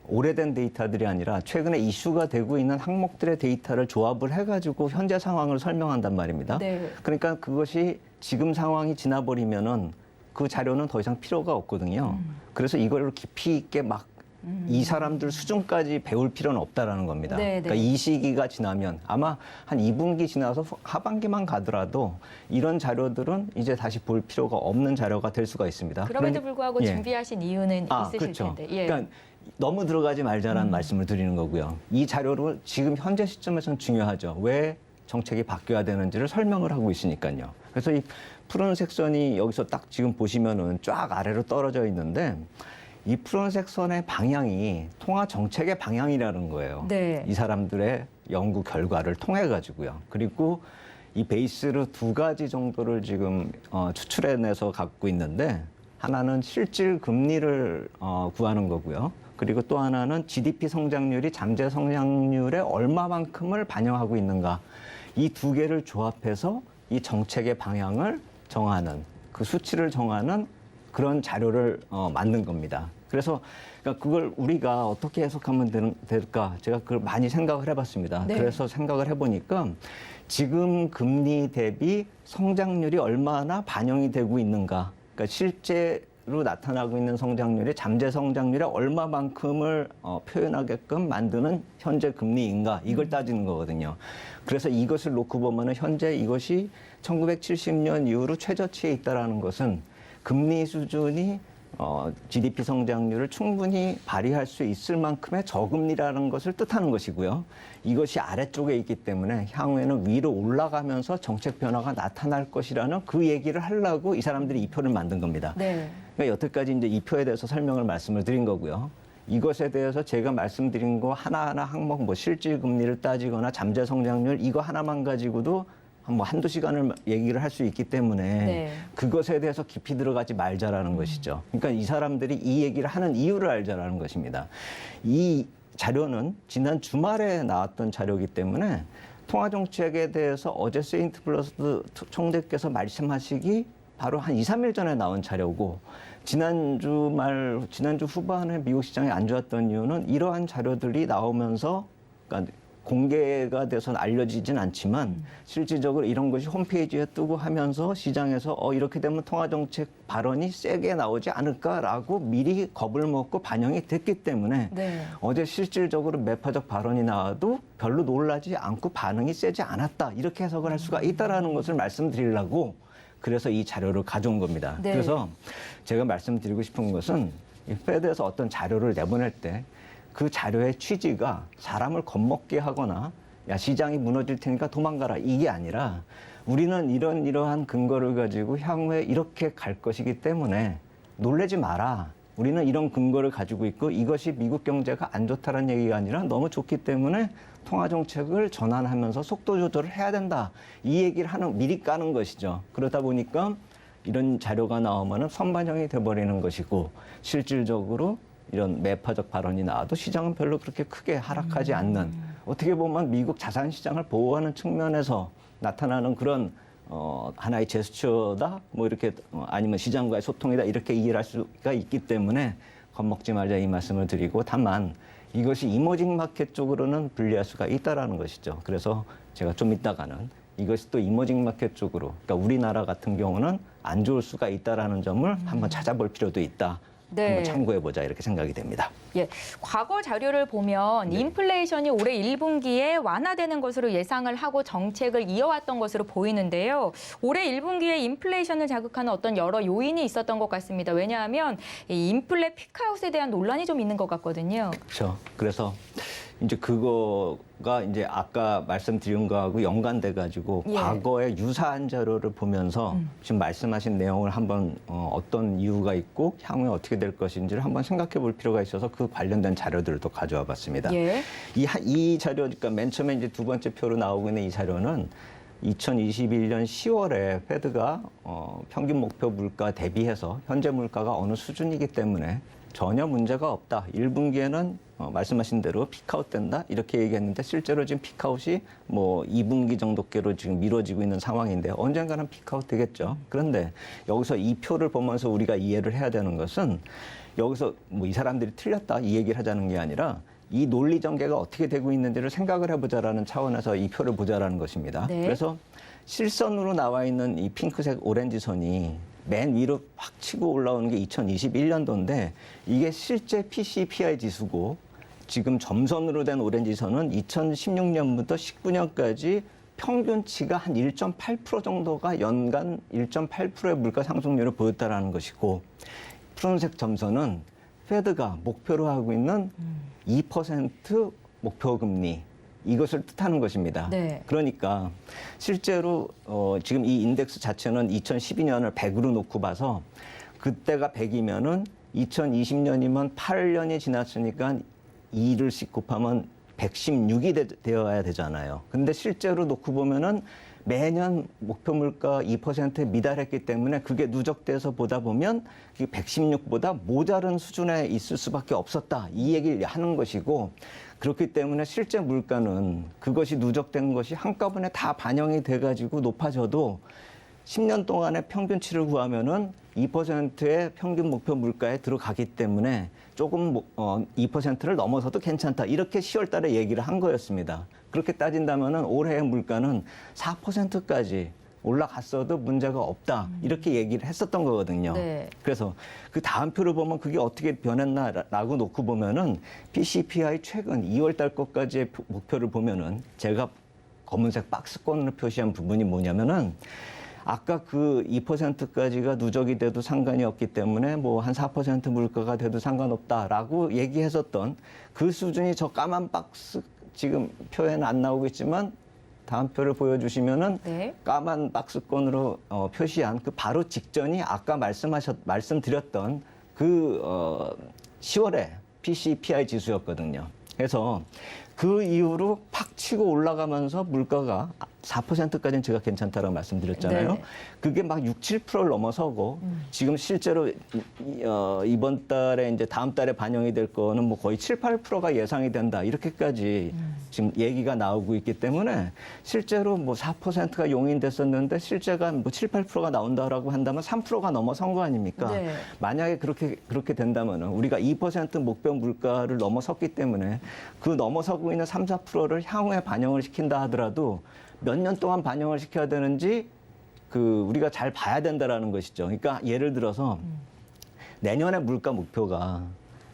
오래된 데이터들이 아니라 최근에 이슈가 되고 있는 항목들의 데이터를 조합을 해가지고 현재 상황을 설명한단 말입니다. 네. 그러니까 그것이 지금 상황이 지나버리면은 그 자료는 더 이상 필요가 없거든요. 그래서 이걸 깊이 있게 막 이 사람들 수준까지 배울 필요는 없다라는 겁니다. 네, 네. 그러니까 이 시기가 지나면 아마 한 2분기 지나서 하반기만 가더라도 이런 자료들은 이제 다시 볼 필요가 없는 자료가 될 수가 있습니다. 그럼에도 불구하고 예. 준비하신 이유는 있으실 그렇죠. 텐데. 예. 그러니까 너무 들어가지 말자라는 말씀을 드리는 거고요. 이 자료로 지금 현재 시점에서는 중요하죠. 왜 정책이 바뀌어야 되는지를 설명을 하고 있으니까요. 그래서 이 푸른색 선이 여기서 딱 지금 보시면은 쫙 아래로 떨어져 있는데, 이 푸른색 선의 방향이 통화 정책의 방향이라는 거예요. 네. 이 사람들의 연구 결과를 통해 가지고요. 그리고 이 베이스로 두 가지 정도를 지금 추출해내서 갖고 있는데, 하나는 실질 금리를 구하는 거고요. 그리고 또 하나는 GDP 성장률이 잠재 성장률의 얼마만큼을 반영하고 있는가. 이 두 개를 조합해서 이 정책의 방향을 정하는, 그 수치를 정하는 그런 자료를 만든 겁니다. 그래서 그러니까 그걸 우리가 어떻게 해석하면 될까, 제가 그걸 많이 생각을 해봤습니다. 네. 그래서 생각을 해보니까 지금 금리 대비 성장률이 얼마나 반영이 되고 있는가, 그러니까 실제로 나타나고 있는 성장률이 잠재 성장률의 얼마만큼을 표현하게끔 만드는 현재 금리인가, 이걸 따지는 거거든요. 그래서 이것을 놓고 보면은 현재 이것이 1970년 이후로 최저치에 있다라는 것은 금리 수준이 GDP 성장률을 충분히 발휘할 수 있을 만큼의 저금리라는 것을 뜻하는 것이고요. 이것이 아래쪽에 있기 때문에 향후에는 위로 올라가면서 정책 변화가 나타날 것이라는 그 얘기를 하려고 이 사람들이 이 표를 만든 겁니다. 네. 그러니까 여태까지 이제 이 표에 대해서 말씀을 드린 거고요. 이것에 대해서 제가 말씀드린 거 하나하나 항목, 뭐 실질 금리를 따지거나 잠재 성장률, 이거 하나만 가지고도 한두 시간을 얘기를 할 수 있기 때문에 네. 그것에 대해서 깊이 들어가지 말자라는 것이죠. 그러니까 이 사람들이 이 얘기를 하는 이유를 알자라는 것입니다. 이 자료는 지난 주말에 나왔던 자료이기 때문에 통화정책에 대해서 어제 세인트 블러드 총재께서 말씀하시기 바로 한 2, 3일 전에 나온 자료고, 지난주 후반에 미국 시장이 안 좋았던 이유는 이러한 자료들이 나오면서, 그러니까 공개가 돼서는 알려지진 않지만 실질적으로 이런 것이 홈페이지에 뜨고 하면서 시장에서 이렇게 되면 통화정책 발언이 세게 나오지 않을까라고 미리 겁을 먹고 반영이 됐기 때문에 네. 어제 실질적으로 매파적 발언이 나와도 별로 놀라지 않고 반응이 세지 않았다, 이렇게 해석을 할 수가 있다라는 것을 말씀드리려고 그래서 이 자료를 가져온 겁니다. 네. 그래서 제가 말씀드리고 싶은 것은 이 페드에서 어떤 자료를 내보낼 때 그 자료의 취지가 사람을 겁먹게 하거나 야 시장이 무너질 테니까 도망가라, 이게 아니라 우리는 이러한 근거를 가지고 향후에 이렇게 갈 것이기 때문에 놀라지 마라. 우리는 이런 근거를 가지고 있고 이것이 미국 경제가 안 좋다는 얘기가 아니라 너무 좋기 때문에 통화정책을 전환하면서 속도 조절을 해야 된다. 이 얘기를 미리 까는 것이죠. 그러다 보니까 이런 자료가 나오면 선반영이 돼버리는 것이고, 실질적으로 이런 매파적 발언이 나와도 시장은 별로 그렇게 크게 하락하지 않는, 어떻게 보면 미국 자산시장을 보호하는 측면에서 나타나는 그런 하나의 제스처다, 뭐 이렇게 아니면 시장과의 소통이다, 이렇게 이해할 수가 있기 때문에 겁먹지 말자, 이 말씀을 드리고, 다만 이것이 이머징 마켓 쪽으로는 불리할 수가 있다라는 것이죠. 그래서 제가 좀 이따가는 이것이 또 이머징 마켓 쪽으로, 그러니까 우리나라 같은 경우는 안 좋을 수가 있다라는 점을 한번 찾아볼 필요도 있다. 네. 한번 참고해보자 이렇게 생각이 됩니다. 예, 과거 자료를 보면 네. 인플레이션이 올해 1분기에 완화되는 것으로 예상을 하고 정책을 이어왔던 것으로 보이는데요. 올해 1분기에 인플레이션을 자극하는 어떤 여러 요인이 있었던 것 같습니다. 왜냐하면 이 인플레 피크아웃에 대한 논란이 좀 있는 것 같거든요. 그렇죠. 그래서 이제 그거가 이제 아까 말씀드린 거하고 연관돼 가지고 예. 과거에 유사한 자료를 보면서 지금 말씀하신 내용을 한번 어떤 이유가 있고 향후에 어떻게 될 것인지를 한번 생각해 볼 필요가 있어서 그 관련된 자료들을 또 가져와 봤습니다. 예. 이 자료, 그러니까 맨 처음에 이제 두 번째 표로 나오고 있는 이 자료는 2021년 10월에 페드가 평균 목표 물가 대비해서 현재 물가가 어느 수준이기 때문에 전혀 문제가 없다. 1분기에는 말씀하신 대로 피크아웃 된다. 이렇게 얘기했는데 실제로 지금 피크아웃이 뭐 2분기 정도께로 지금 미뤄지고 있는 상황인데 언젠가는 피크아웃 되겠죠. 그런데 여기서 이 표를 보면서 우리가 이해를 해야 되는 것은 여기서 뭐 이 사람들이 틀렸다 이 얘기를 하자는 게 아니라 이 논리 전개가 어떻게 되고 있는지를 생각을 해보자라는 차원에서 이 표를 보자라는 것입니다. 네. 그래서 실선으로 나와 있는 이 핑크색 오렌지 선이 맨 위로 확 치고 올라오는 게 2021년도인데 이게 실제 PCPI 지수고 지금 점선으로 된 오렌지 선은 2016년부터 19년까지 평균치가 한 1.8% 정도가 연간 1.8%의 물가 상승률을 보였다라는 것이고 푸른색 점선은 페드가 목표로 하고 있는 2% 목표 금리 이것을 뜻하는 것입니다. 네. 그러니까 실제로 지금 이 인덱스 자체는 2012년을 100으로 놓고 봐서 그때가 100이면은 2020년이면 8년이 지났으니까 2를 곱하면 116이 되어야 되잖아요. 근데 실제로 놓고 보면은 매년 목표 물가 2%에 미달했기 때문에 그게 누적돼서 보다 보면 116보다 모자른 수준에 있을 수밖에 없었다. 이 얘기를 하는 것이고 그렇기 때문에 실제 물가는 그것이 누적된 것이 한꺼번에 다 반영이 돼가지고 높아져도 10년 동안의 평균치를 구하면은 2%의 평균 목표 물가에 들어가기 때문에 조금 2%를 넘어서도 괜찮다. 이렇게 10월 달에 얘기를 한 거였습니다. 그렇게 따진다면은 올해의 물가는 4%까지 올라갔어도 문제가 없다. 이렇게 얘기를 했었던 거거든요. 네. 그래서 그 다음 표를 보면 그게 어떻게 변했나라고 놓고 보면은 PCPI 최근 2월 달 것까지의 목표를 보면은 제가 검은색 박스권으로 표시한 부분이 뭐냐면은 아까 그 2%까지가 누적이 돼도 상관이 없기 때문에 뭐 한 4% 물가가 돼도 상관없다라고 얘기했었던 그 수준이 저 까만 박스 지금 표에는 안 나오고 있지만 다음 표를 보여주시면은 네. 까만 박스권으로 표시한 그 바로 직전이 아까 말씀드렸던 그 10월에 PCPI 지수였거든요. 그래서 그 이후로 팍 치고 올라가면서 물가가 4%까지는 제가 괜찮다라고 말씀드렸잖아요. 네. 그게 막 6, 7%를 넘어서고 지금 실제로 이번 달에 이제 다음 달에 반영이 될 거는 뭐 거의 7, 8%가 예상이 된다. 이렇게까지 지금 얘기가 나오고 있기 때문에 실제로 뭐 4%가 용인됐었는데 실제가 뭐 7, 8%가 나온다라고 한다면 3%가 넘어선 거 아닙니까? 네. 만약에 그렇게 된다면은 우리가 2% 목표 물가를 넘어섰기 때문에 그 넘어서고 있는 3, 4%를 향후에 반영을 시킨다 하더라도 몇 년 동안 반영을 시켜야 되는지 우리가 잘 봐야 된다라는 것이죠. 그러니까 예를 들어서 내년의 물가 목표가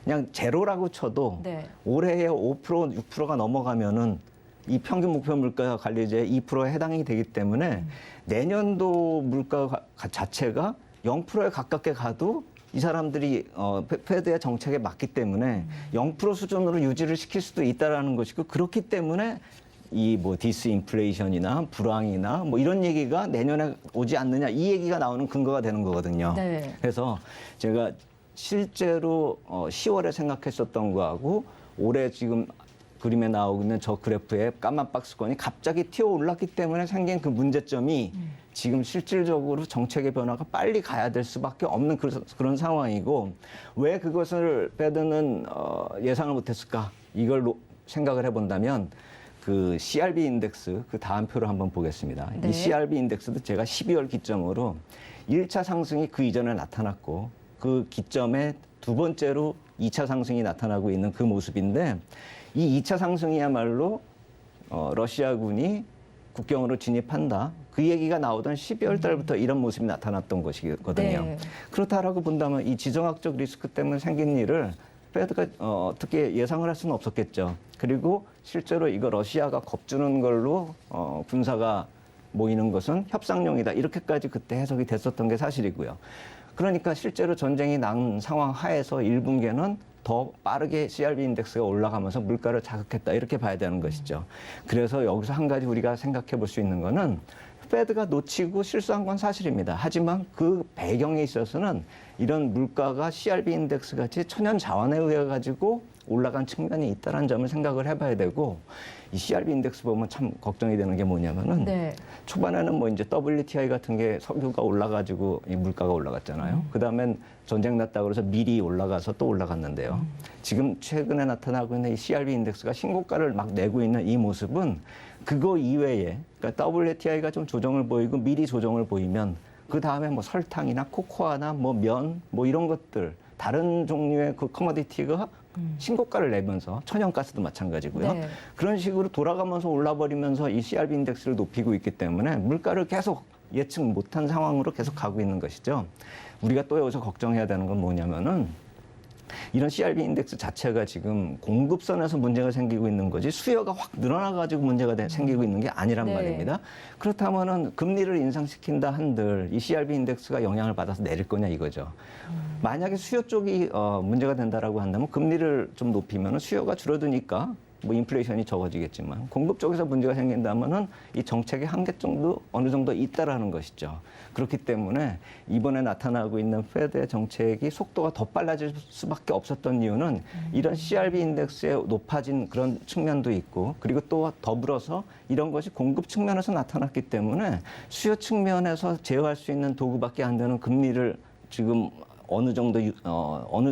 그냥 제로라고 쳐도 네. 올해에 5%, 6%가 넘어가면은 이 평균 목표 물가 관리제에 2%에 해당이 되기 때문에 내년도 물가 자체가 0%에 가깝게 가도 이 사람들이 페드의 정책에 맞기 때문에 0% 수준으로 유지를 시킬 수도 있다라는 것이고 그렇기 때문에 이 뭐 디스인플레이션이나 불황이나 뭐 이런 얘기가 내년에 오지 않느냐 이 얘기가 나오는 근거가 되는 거거든요. 네. 그래서 제가 실제로 10월에 생각했었던 거하고 올해 지금 그림에 나오고 있는 저 그래프의 까만 박스권이 갑자기 튀어 올랐기 때문에 생긴 그 문제점이 지금 실질적으로 정책의 변화가 빨리 가야 될 수밖에 없는 그런 상황이고 왜 그것을 페드는 예상을 못했을까 이걸 생각을 해본다면 그 CRB 인덱스 그 다음 표를 한번 보겠습니다. 네. 이 CRB 인덱스도 제가 12월 기점으로 1차 상승이 그 이전에 나타났고 그 기점에 두 번째로 2차 상승이 나타나고 있는 그 모습인데 이 2차 상승이야말로 러시아군이 국경으로 진입한다. 그 얘기가 나오던 12월 달부터 이런 모습이 나타났던 것이거든요. 네. 그렇다라고 본다면 이 지정학적 리스크 때문에 생긴 일을 페드가 어떻게 예상을 할 수는 없었겠죠. 그리고 실제로 이거 러시아가 겁주는 걸로 군사가 모이는 것은 협상용이다. 이렇게까지 그때 해석이 됐었던 게 사실이고요. 그러니까 실제로 전쟁이 난 상황 하에서 1분기에는 더 빠르게 CRB 인덱스가 올라가면서 물가를 자극했다. 이렇게 봐야 되는 것이죠. 그래서 여기서 한 가지 우리가 생각해 볼 수 있는 거는 페드가 놓치고 실수한 건 사실입니다. 하지만 그 배경에 있어서는 이런 물가가 CRB 인덱스 같이 천연 자원에 의해 가지고 올라간 측면이 있다는 점을 생각을 해봐야 되고 이 CRB 인덱스 보면 참 걱정이 되는 게 뭐냐면은 네. 초반에는 뭐 이제 WTI 같은 게 석유가 올라가지고 이 물가가 올라갔잖아요. 그다음엔 전쟁 났다 그래서 미리 올라가서 또 올라갔는데요. 지금 최근에 나타나고 있는 이 CRB 인덱스가 신고가를 막 내고 있는 이 모습은 그거 이외에 그러니까 WTI가 좀 조정을 보이고 미리 조정을 보이면 그 다음에 뭐 설탕이나 코코아나 뭐 면 뭐 이런 것들 다른 종류의 그 커머디티가 신고가를 내면서 천연가스도 마찬가지고요. 네. 그런 식으로 돌아가면서 올라버리면서 이 CRB 인덱스를 높이고 있기 때문에 물가를 계속 예측 못한 상황으로 계속 가고 있는 것이죠. 우리가 또 여기서 걱정해야 되는 건 뭐냐면은 이런 CRB 인덱스 자체가 지금 공급선에서 문제가 생기고 있는 거지 수요가 확 늘어나가지고 문제가 생기고 있는 게 아니란 네. 말입니다. 그렇다면은 금리를 인상시킨다 한들 이 CRB 인덱스가 영향을 받아서 내릴 거냐 이거죠. 만약에 수요 쪽이 문제가 된다라고 한다면 금리를 좀 높이면 수요가 줄어드니까 뭐 인플레이션이 적어지겠지만 공급 쪽에서 문제가 생긴다면은 이 정책의 한계 정도 어느 정도 있다라는 것이죠. 그렇기 때문에 이번에 나타나고 있는 페드의 정책이 속도가 더 빨라질 수밖에 없었던 이유는 이런 CRB 인덱스에 높아진 그런 측면도 있고 그리고 또 더불어서 이런 것이 공급 측면에서 나타났기 때문에 수요 측면에서 제어할 수 있는 도구밖에 안 되는 금리를 지금 어느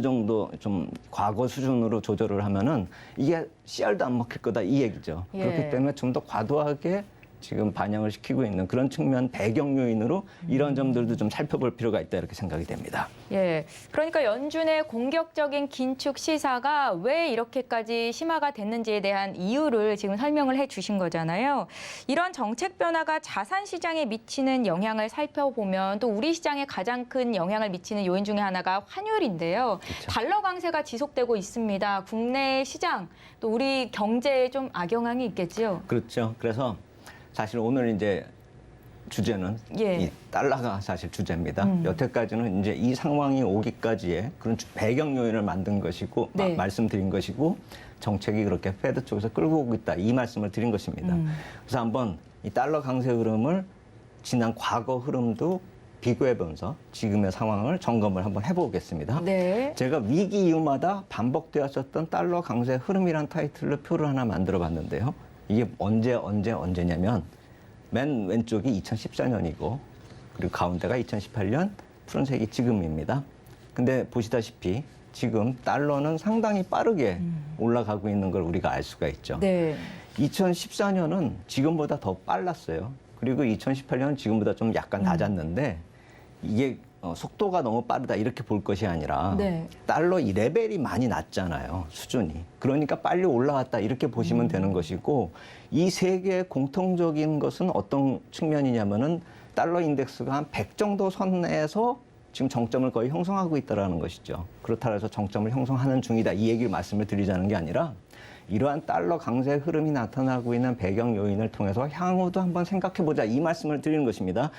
정도 좀 과거 수준으로 조절을 하면은 이게 CR도 안 먹힐 거다 이 얘기죠. 예. 그렇기 때문에 좀 더 과도하게 지금 반영을 시키고 있는 그런 측면 배경 요인으로 이런 점들도 좀 살펴볼 필요가 있다 이렇게 생각이 됩니다. 예, 그러니까 연준의 공격적인 긴축 시사가 왜 이렇게까지 심화가 됐는지에 대한 이유를 지금 설명을 해주신 거잖아요. 이런 정책 변화가 자산 시장에 미치는 영향을 살펴보면 또 우리 시장에 가장 큰 영향을 미치는 요인 중에 하나가 환율인데요. 그렇죠. 달러 강세가 지속되고 있습니다. 국내 시장 또 우리 경제에 좀 악영향이 있겠지요. 그렇죠. 그래서 사실 오늘 이제 주제는 예. 이 달러가 사실 주제입니다. 여태까지는 이제 이 상황이 오기까지의 그런 배경 요인을 만든 것이고 네. 말씀드린 것이고 정책이 그렇게 페드 쪽에서 끌고 오고 있다 이 말씀을 드린 것입니다. 그래서 한번 이 달러 강세 흐름을 지난 과거 흐름도 비교해보면서 지금의 상황을 점검을 한번 해보겠습니다. 네. 제가 위기 이후마다 반복되었었던 달러 강세 흐름이란 타이틀로 표를 하나 만들어-봤는데요. 이게 언제냐면 맨 왼쪽이 2014년이고 그리고 가운데가 2018년, 푸른색이 지금입니다. 근데 보시다시피 지금 달러는 상당히 빠르게 올라가고 있는 걸 우리가 알 수가 있죠. 네. 2014년은 지금보다 더 빨랐어요. 그리고 2018년은 지금보다 좀 약간 낮았는데 이게 속도가 너무 빠르다 이렇게 볼 것이 아니라 네. 달러 이 레벨이 많이 낮잖아요. 수준이. 그러니까 빨리 올라왔다 이렇게 보시면 되는 것이고 이 세 개의 공통적인 것은 어떤 측면이냐면은 달러 인덱스가 한 100 정도 선에서 지금 정점을 거의 형성하고 있다는 것이죠. 그렇다 해서 정점을 형성하는 중이다 이 얘기를 말씀을 드리자는 게 아니라 이러한 달러 강세 흐름이 나타나고 있는 배경 요인을 통해서 향후도 한번 생각해보자 이 말씀을 드리는 것입니다.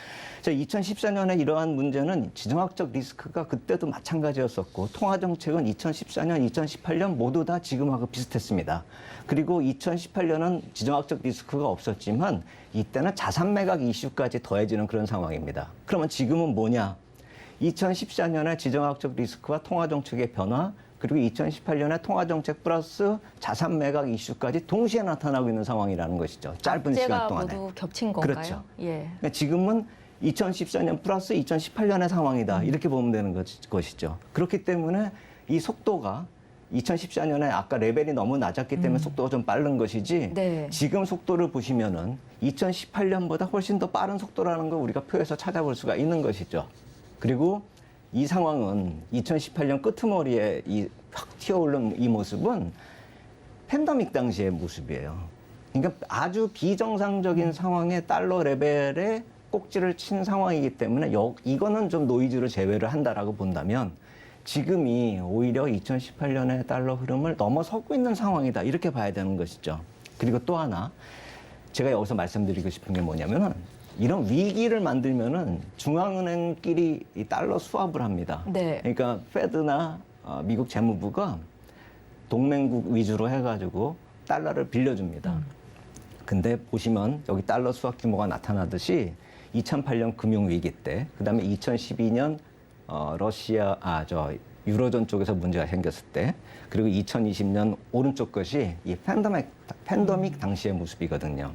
2014년에 이러한 문제는 지정학적 리스크가 그때도 마찬가지였었고 통화정책은 2014년, 2018년 모두 다 지금하고 비슷했습니다. 그리고 2018년은 지정학적 리스크가 없었지만 이때는 자산 매각 이슈까지 더해지는 그런 상황입니다. 그러면 지금은 뭐냐? 2014년에 지정학적 리스크와 통화정책의 변화 그리고 2018년에 통화정책 플러스 자산 매각 이슈까지 동시에 나타나고 있는 상황이라는 것이죠. 짧은 시간 동안에. 모두 겹친 건가요? 그렇죠. 예. 그러니까 지금은 2014년 플러스 2018년의 상황이다. 이렇게 보면 되는 것이죠. 그렇기 때문에 이 속도가 2014년에 아까 레벨이 너무 낮았기 때문에 속도가 좀 빠른 것이지 네. 지금 속도를 보시면은 2018년보다 훨씬 더 빠른 속도라는 걸 우리가 표에서 찾아볼 수가 있는 것이죠. 그리고 이 상황은 2018년 끄트머리에 이 확 튀어오른 이 모습은 팬데믹 당시의 모습이에요. 그러니까 아주 비정상적인 상황에 달러 레벨에 꼭지를 친 상황이기 때문에 이거는 좀 노이즈를 제외를 한다라고 본다면 지금이 오히려 2018년의 달러 흐름을 넘어서고 있는 상황이다. 이렇게 봐야 되는 것이죠. 그리고 또 하나 제가 여기서 말씀드리고 싶은 게 뭐냐면은 이런 위기를 만들면은 중앙은행끼리 이 달러 수합을 합니다. 네. 그러니까 페드나 미국 재무부가 동맹국 위주로 해가지고 달러를 빌려줍니다. 근데 보시면 여기 달러 수합 규모가 나타나듯이 2008년 금융위기 때, 그 다음에 2012년 유로존 쪽에서 문제가 생겼을 때, 그리고 2020년 오른쪽 것이 이 팬데믹 당시의 모습이거든요.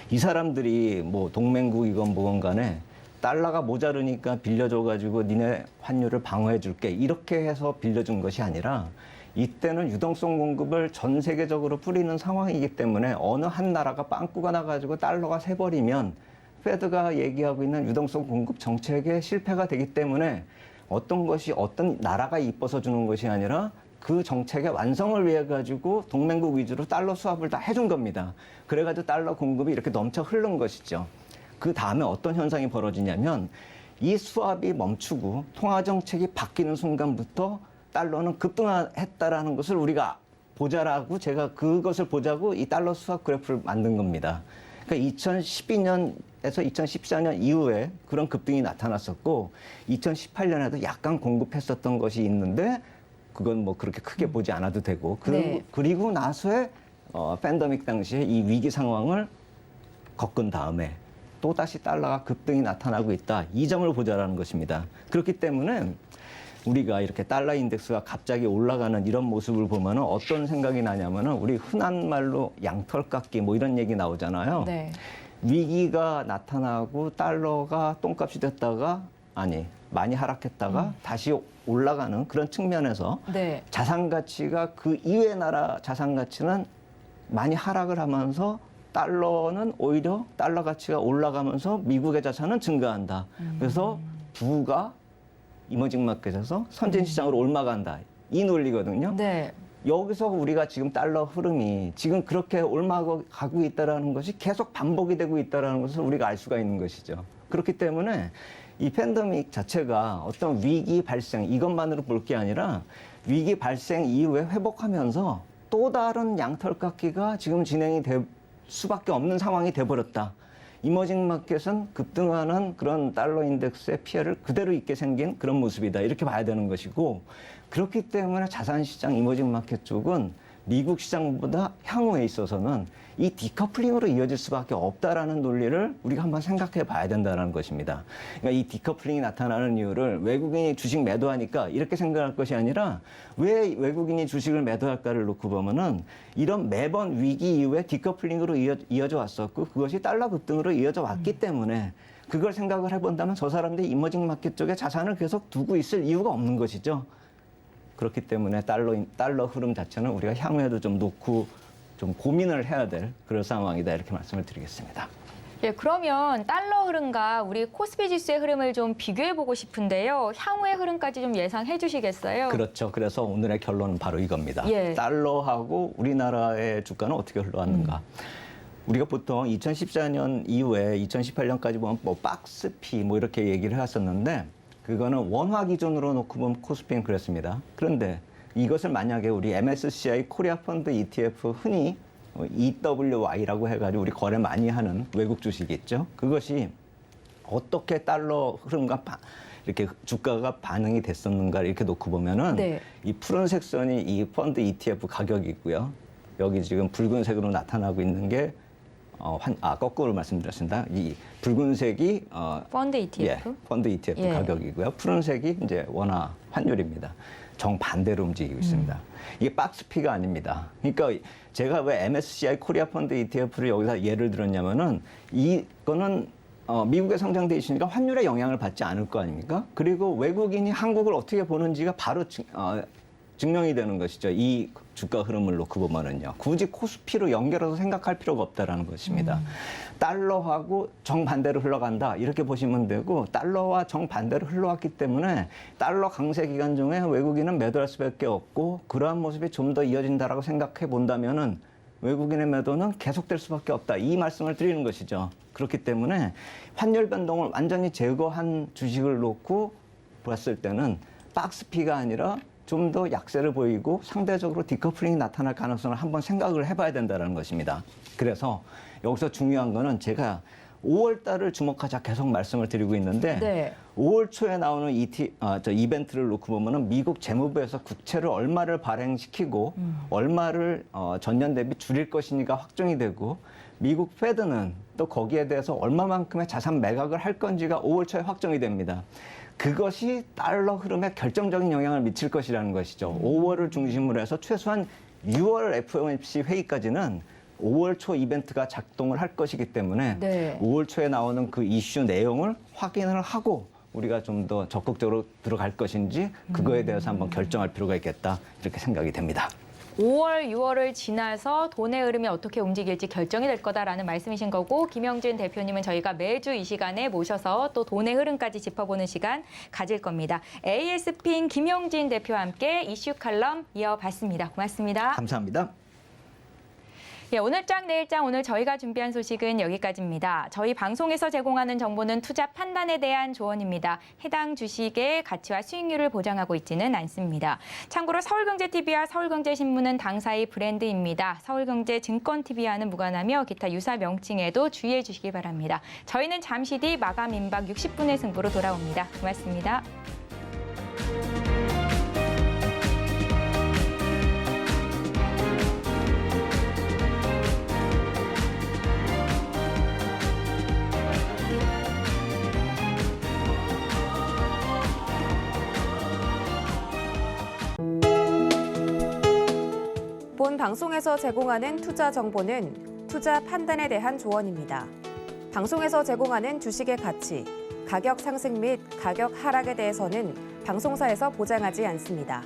이 사람들이 뭐 동맹국이건 뭐건 간에 달러가 모자르니까 빌려줘가지고 니네 환율을 방어해줄게 이렇게 해서 빌려준 것이 아니라 이때는 유동성 공급을 전 세계적으로 뿌리는 상황이기 때문에 어느 한 나라가 빵꾸가 나가지고 달러가 새버리면 페드가 얘기하고 있는 유동성 공급 정책에 실패가 되기 때문에 어떤 것이 어떤 나라가 이뻐서 주는 것이 아니라 그 정책의 완성을 위해 가지고 동맹국 위주로 달러 수합을 다 해준 겁니다. 그래가지고 달러 공급이 이렇게 넘쳐 흐른 것이죠. 그 다음에 어떤 현상이 벌어지냐면 이 수합이 멈추고 통화 정책이 바뀌는 순간부터 달러는 급등했다라는 것을 우리가 보자라고 제가 그것을 보자고 이 달러 수합 그래프를 만든 겁니다. 그러니까 2012년에서 2014년 이후에 그런 급등이 나타났었고 2018년에도 약간 공급했었던 것이 있는데 그건 뭐 그렇게 크게 보지 않아도 되고 그리고 나서의 팬데믹 당시에 이 위기 상황을 겪은 다음에 또다시 달러가 급등이 나타나고 있다. 이 점을 보자라는 것입니다. 그렇기 때문에 우리가 이렇게 달러 인덱스가 갑자기 올라가는 이런 모습을 보면 어떤 생각이 나냐면은 우리 흔한 말로 양털 깎기 뭐 이런 얘기 나오잖아요. 네. 위기가 나타나고 달러가 똥값이 됐다가 많이 하락했다가 다시 올라가는 그런 측면에서 네. 자산 가치가 그 이외 나라 자산 가치는 많이 하락을 하면서 달러는 오히려 달러 가치가 올라가면서 미국의 자산은 증가한다. 그래서 부가 이머징 마켓에서 선진 시장으로 옮아간다. 이 논리거든요. 네. 여기서 우리가 지금 달러 흐름이 지금 그렇게 옮아가고 있다는 것이 계속 반복이 되고 있다는 것을 우리가 알 수가 있는 것이죠. 그렇기 때문에 이 팬데믹 자체가 어떤 위기 발생 이것만으로 볼 게 아니라 위기 발생 이후에 회복하면서 또 다른 양털 깎기가 지금 진행이 될 수밖에 없는 상황이 돼버렸다. 이머징 마켓은 급등하는 그런 달러 인덱스의 피해를 그대로 입게 생긴 그런 모습이다. 이렇게 봐야 되는 것이고 그렇기 때문에 자산시장 이머징 마켓 쪽은 미국 시장보다 향후에 있어서는 이 디커플링으로 이어질 수밖에 없다라는 논리를 우리가 한번 생각해 봐야 된다는 것입니다. 그러니까 이 디커플링이 나타나는 이유를 외국인이 주식 매도하니까 이렇게 생각할 것이 아니라 왜 외국인이 주식을 매도할까를 놓고 보면은 이런 매번 위기 이후에 디커플링으로 이어져 왔었고 그것이 달러 급등으로 이어져 왔기 때문에 그걸 생각을 해본다면 저 사람들이 이머징 마켓 쪽에 자산을 계속 두고 있을 이유가 없는 것이죠. 그렇기 때문에 달러 흐름 자체는 우리가 향후에도 좀 놓고 좀 고민을 해야 될 그런 상황이다 이렇게 말씀을 드리겠습니다. 예, 그러면 달러 흐름과 우리 코스피 지수의 흐름을 좀 비교해 보고 싶은데요. 향후의 흐름까지 좀 예상해 주시겠어요? 그렇죠. 그래서 오늘의 결론은 바로 이겁니다. 예. 달러하고 우리나라의 주가는 어떻게 흘러왔는가. 우리가 보통 2014년 이후에 2018년까지 보면 뭐 박스피 뭐 이렇게 얘기를 했었는데 그거는 원화 기준으로 놓고 보면 코스피는 그랬습니다. 그런데 이것을 만약에 우리 MSCI 코리아 펀드 ETF 흔히 EWY라고 해가지고 우리 거래 많이 하는 외국 주식이 있죠. 그것이 어떻게 달러 흐름과 이렇게 주가가 반응이 됐었는가 이렇게 놓고 보면은 네. 이 푸른색 선이 이 펀드 ETF 가격이고요. 여기 지금 붉은색으로 나타나고 있는 게 거꾸로 말씀드렸습니다. 이 붉은색이 펀드 ETF? 펀드 ETF 예. 가격이고요. 푸른색이 이제 원화 환율입니다. 정반대로 움직이고 있습니다. 이게 박스피가 아닙니다. 그러니까 제가 왜 MSCI 코리아 펀드 ETF를 여기서 예를 들었냐면은 이거는 미국에 상장돼 있으니까 환율에 영향을 받지 않을 거 아닙니까? 그리고 외국인이 한국을 어떻게 보는지가 바로 증명이 되는 것이죠. 이 주가 흐름을 놓고 보면은요. 굳이 코스피로 연결해서 생각할 필요가 없다라는 것입니다. 달러하고 정반대로 흘러간다. 이렇게 보시면 되고 달러와 정반대로 흘러왔기 때문에 달러 강세 기간 중에 외국인은 매도할 수밖에 없고 그러한 모습이 좀 더 이어진다라고 생각해 본다면은 외국인의 매도는 계속될 수밖에 없다. 이 말씀을 드리는 것이죠. 그렇기 때문에 환율 변동을 완전히 제거한 주식을 놓고 봤을 때는 박스피가 아니라 좀 더 약세를 보이고 상대적으로 디커플링이 나타날 가능성을 한번 생각을 해봐야 된다는 것입니다. 그래서 여기서 중요한 거는 제가 5월 달을 주목하자 계속 말씀을 드리고 있는데 네. 5월 초에 나오는 이벤트를 놓고 보면은 미국 재무부에서 국채를 얼마를 발행시키고 얼마를 전년 대비 줄일 것이니가 확정이 되고 미국 패드는 또 거기에 대해서 얼마만큼의 자산 매각을 할 건지가 5월 초에 확정이 됩니다. 그것이 달러 흐름에 결정적인 영향을 미칠 것이라는 것이죠. 5월을 중심으로 해서 최소한 6월 FOMC 회의까지는 5월 초 이벤트가 작동을 할 것이기 때문에 네. 5월 초에 나오는 그 이슈 내용을 확인을 하고 우리가 좀 더 적극적으로 들어갈 것인지 그거에 대해서 한번 결정할 필요가 있겠다 이렇게 생각이 됩니다. 5월, 6월을 지나서 돈의 흐름이 어떻게 움직일지 결정이 될 거다라는 말씀이신 거고 김영진 대표님은 저희가 매주 이 시간에 모셔서 또 돈의 흐름까지 짚어보는 시간 가질 겁니다. AS핀 김영진 대표와 함께 이슈 칼럼 이어봤습니다. 고맙습니다. 감사합니다. 예, 오늘 장 내일 장 오늘 저희가 준비한 소식은 여기까지입니다. 저희 방송에서 제공하는 정보는 투자 판단에 대한 조언입니다. 해당 주식의 가치와 수익률을 보장하고 있지는 않습니다. 참고로 서울경제TV와 서울경제신문은 당사의 브랜드입니다. 서울경제증권TV와는 무관하며 기타 유사 명칭에도 주의해 주시기 바랍니다. 저희는 잠시 뒤 마감 임박 60분의 승부로 돌아옵니다. 고맙습니다. 본 방송에서 제공하는 투자 정보는 투자 판단에 대한 조언입니다. 방송에서 제공하는 주식의 가치, 가격 상승 및 가격 하락에 대해서는 방송사에서 보장하지 않습니다.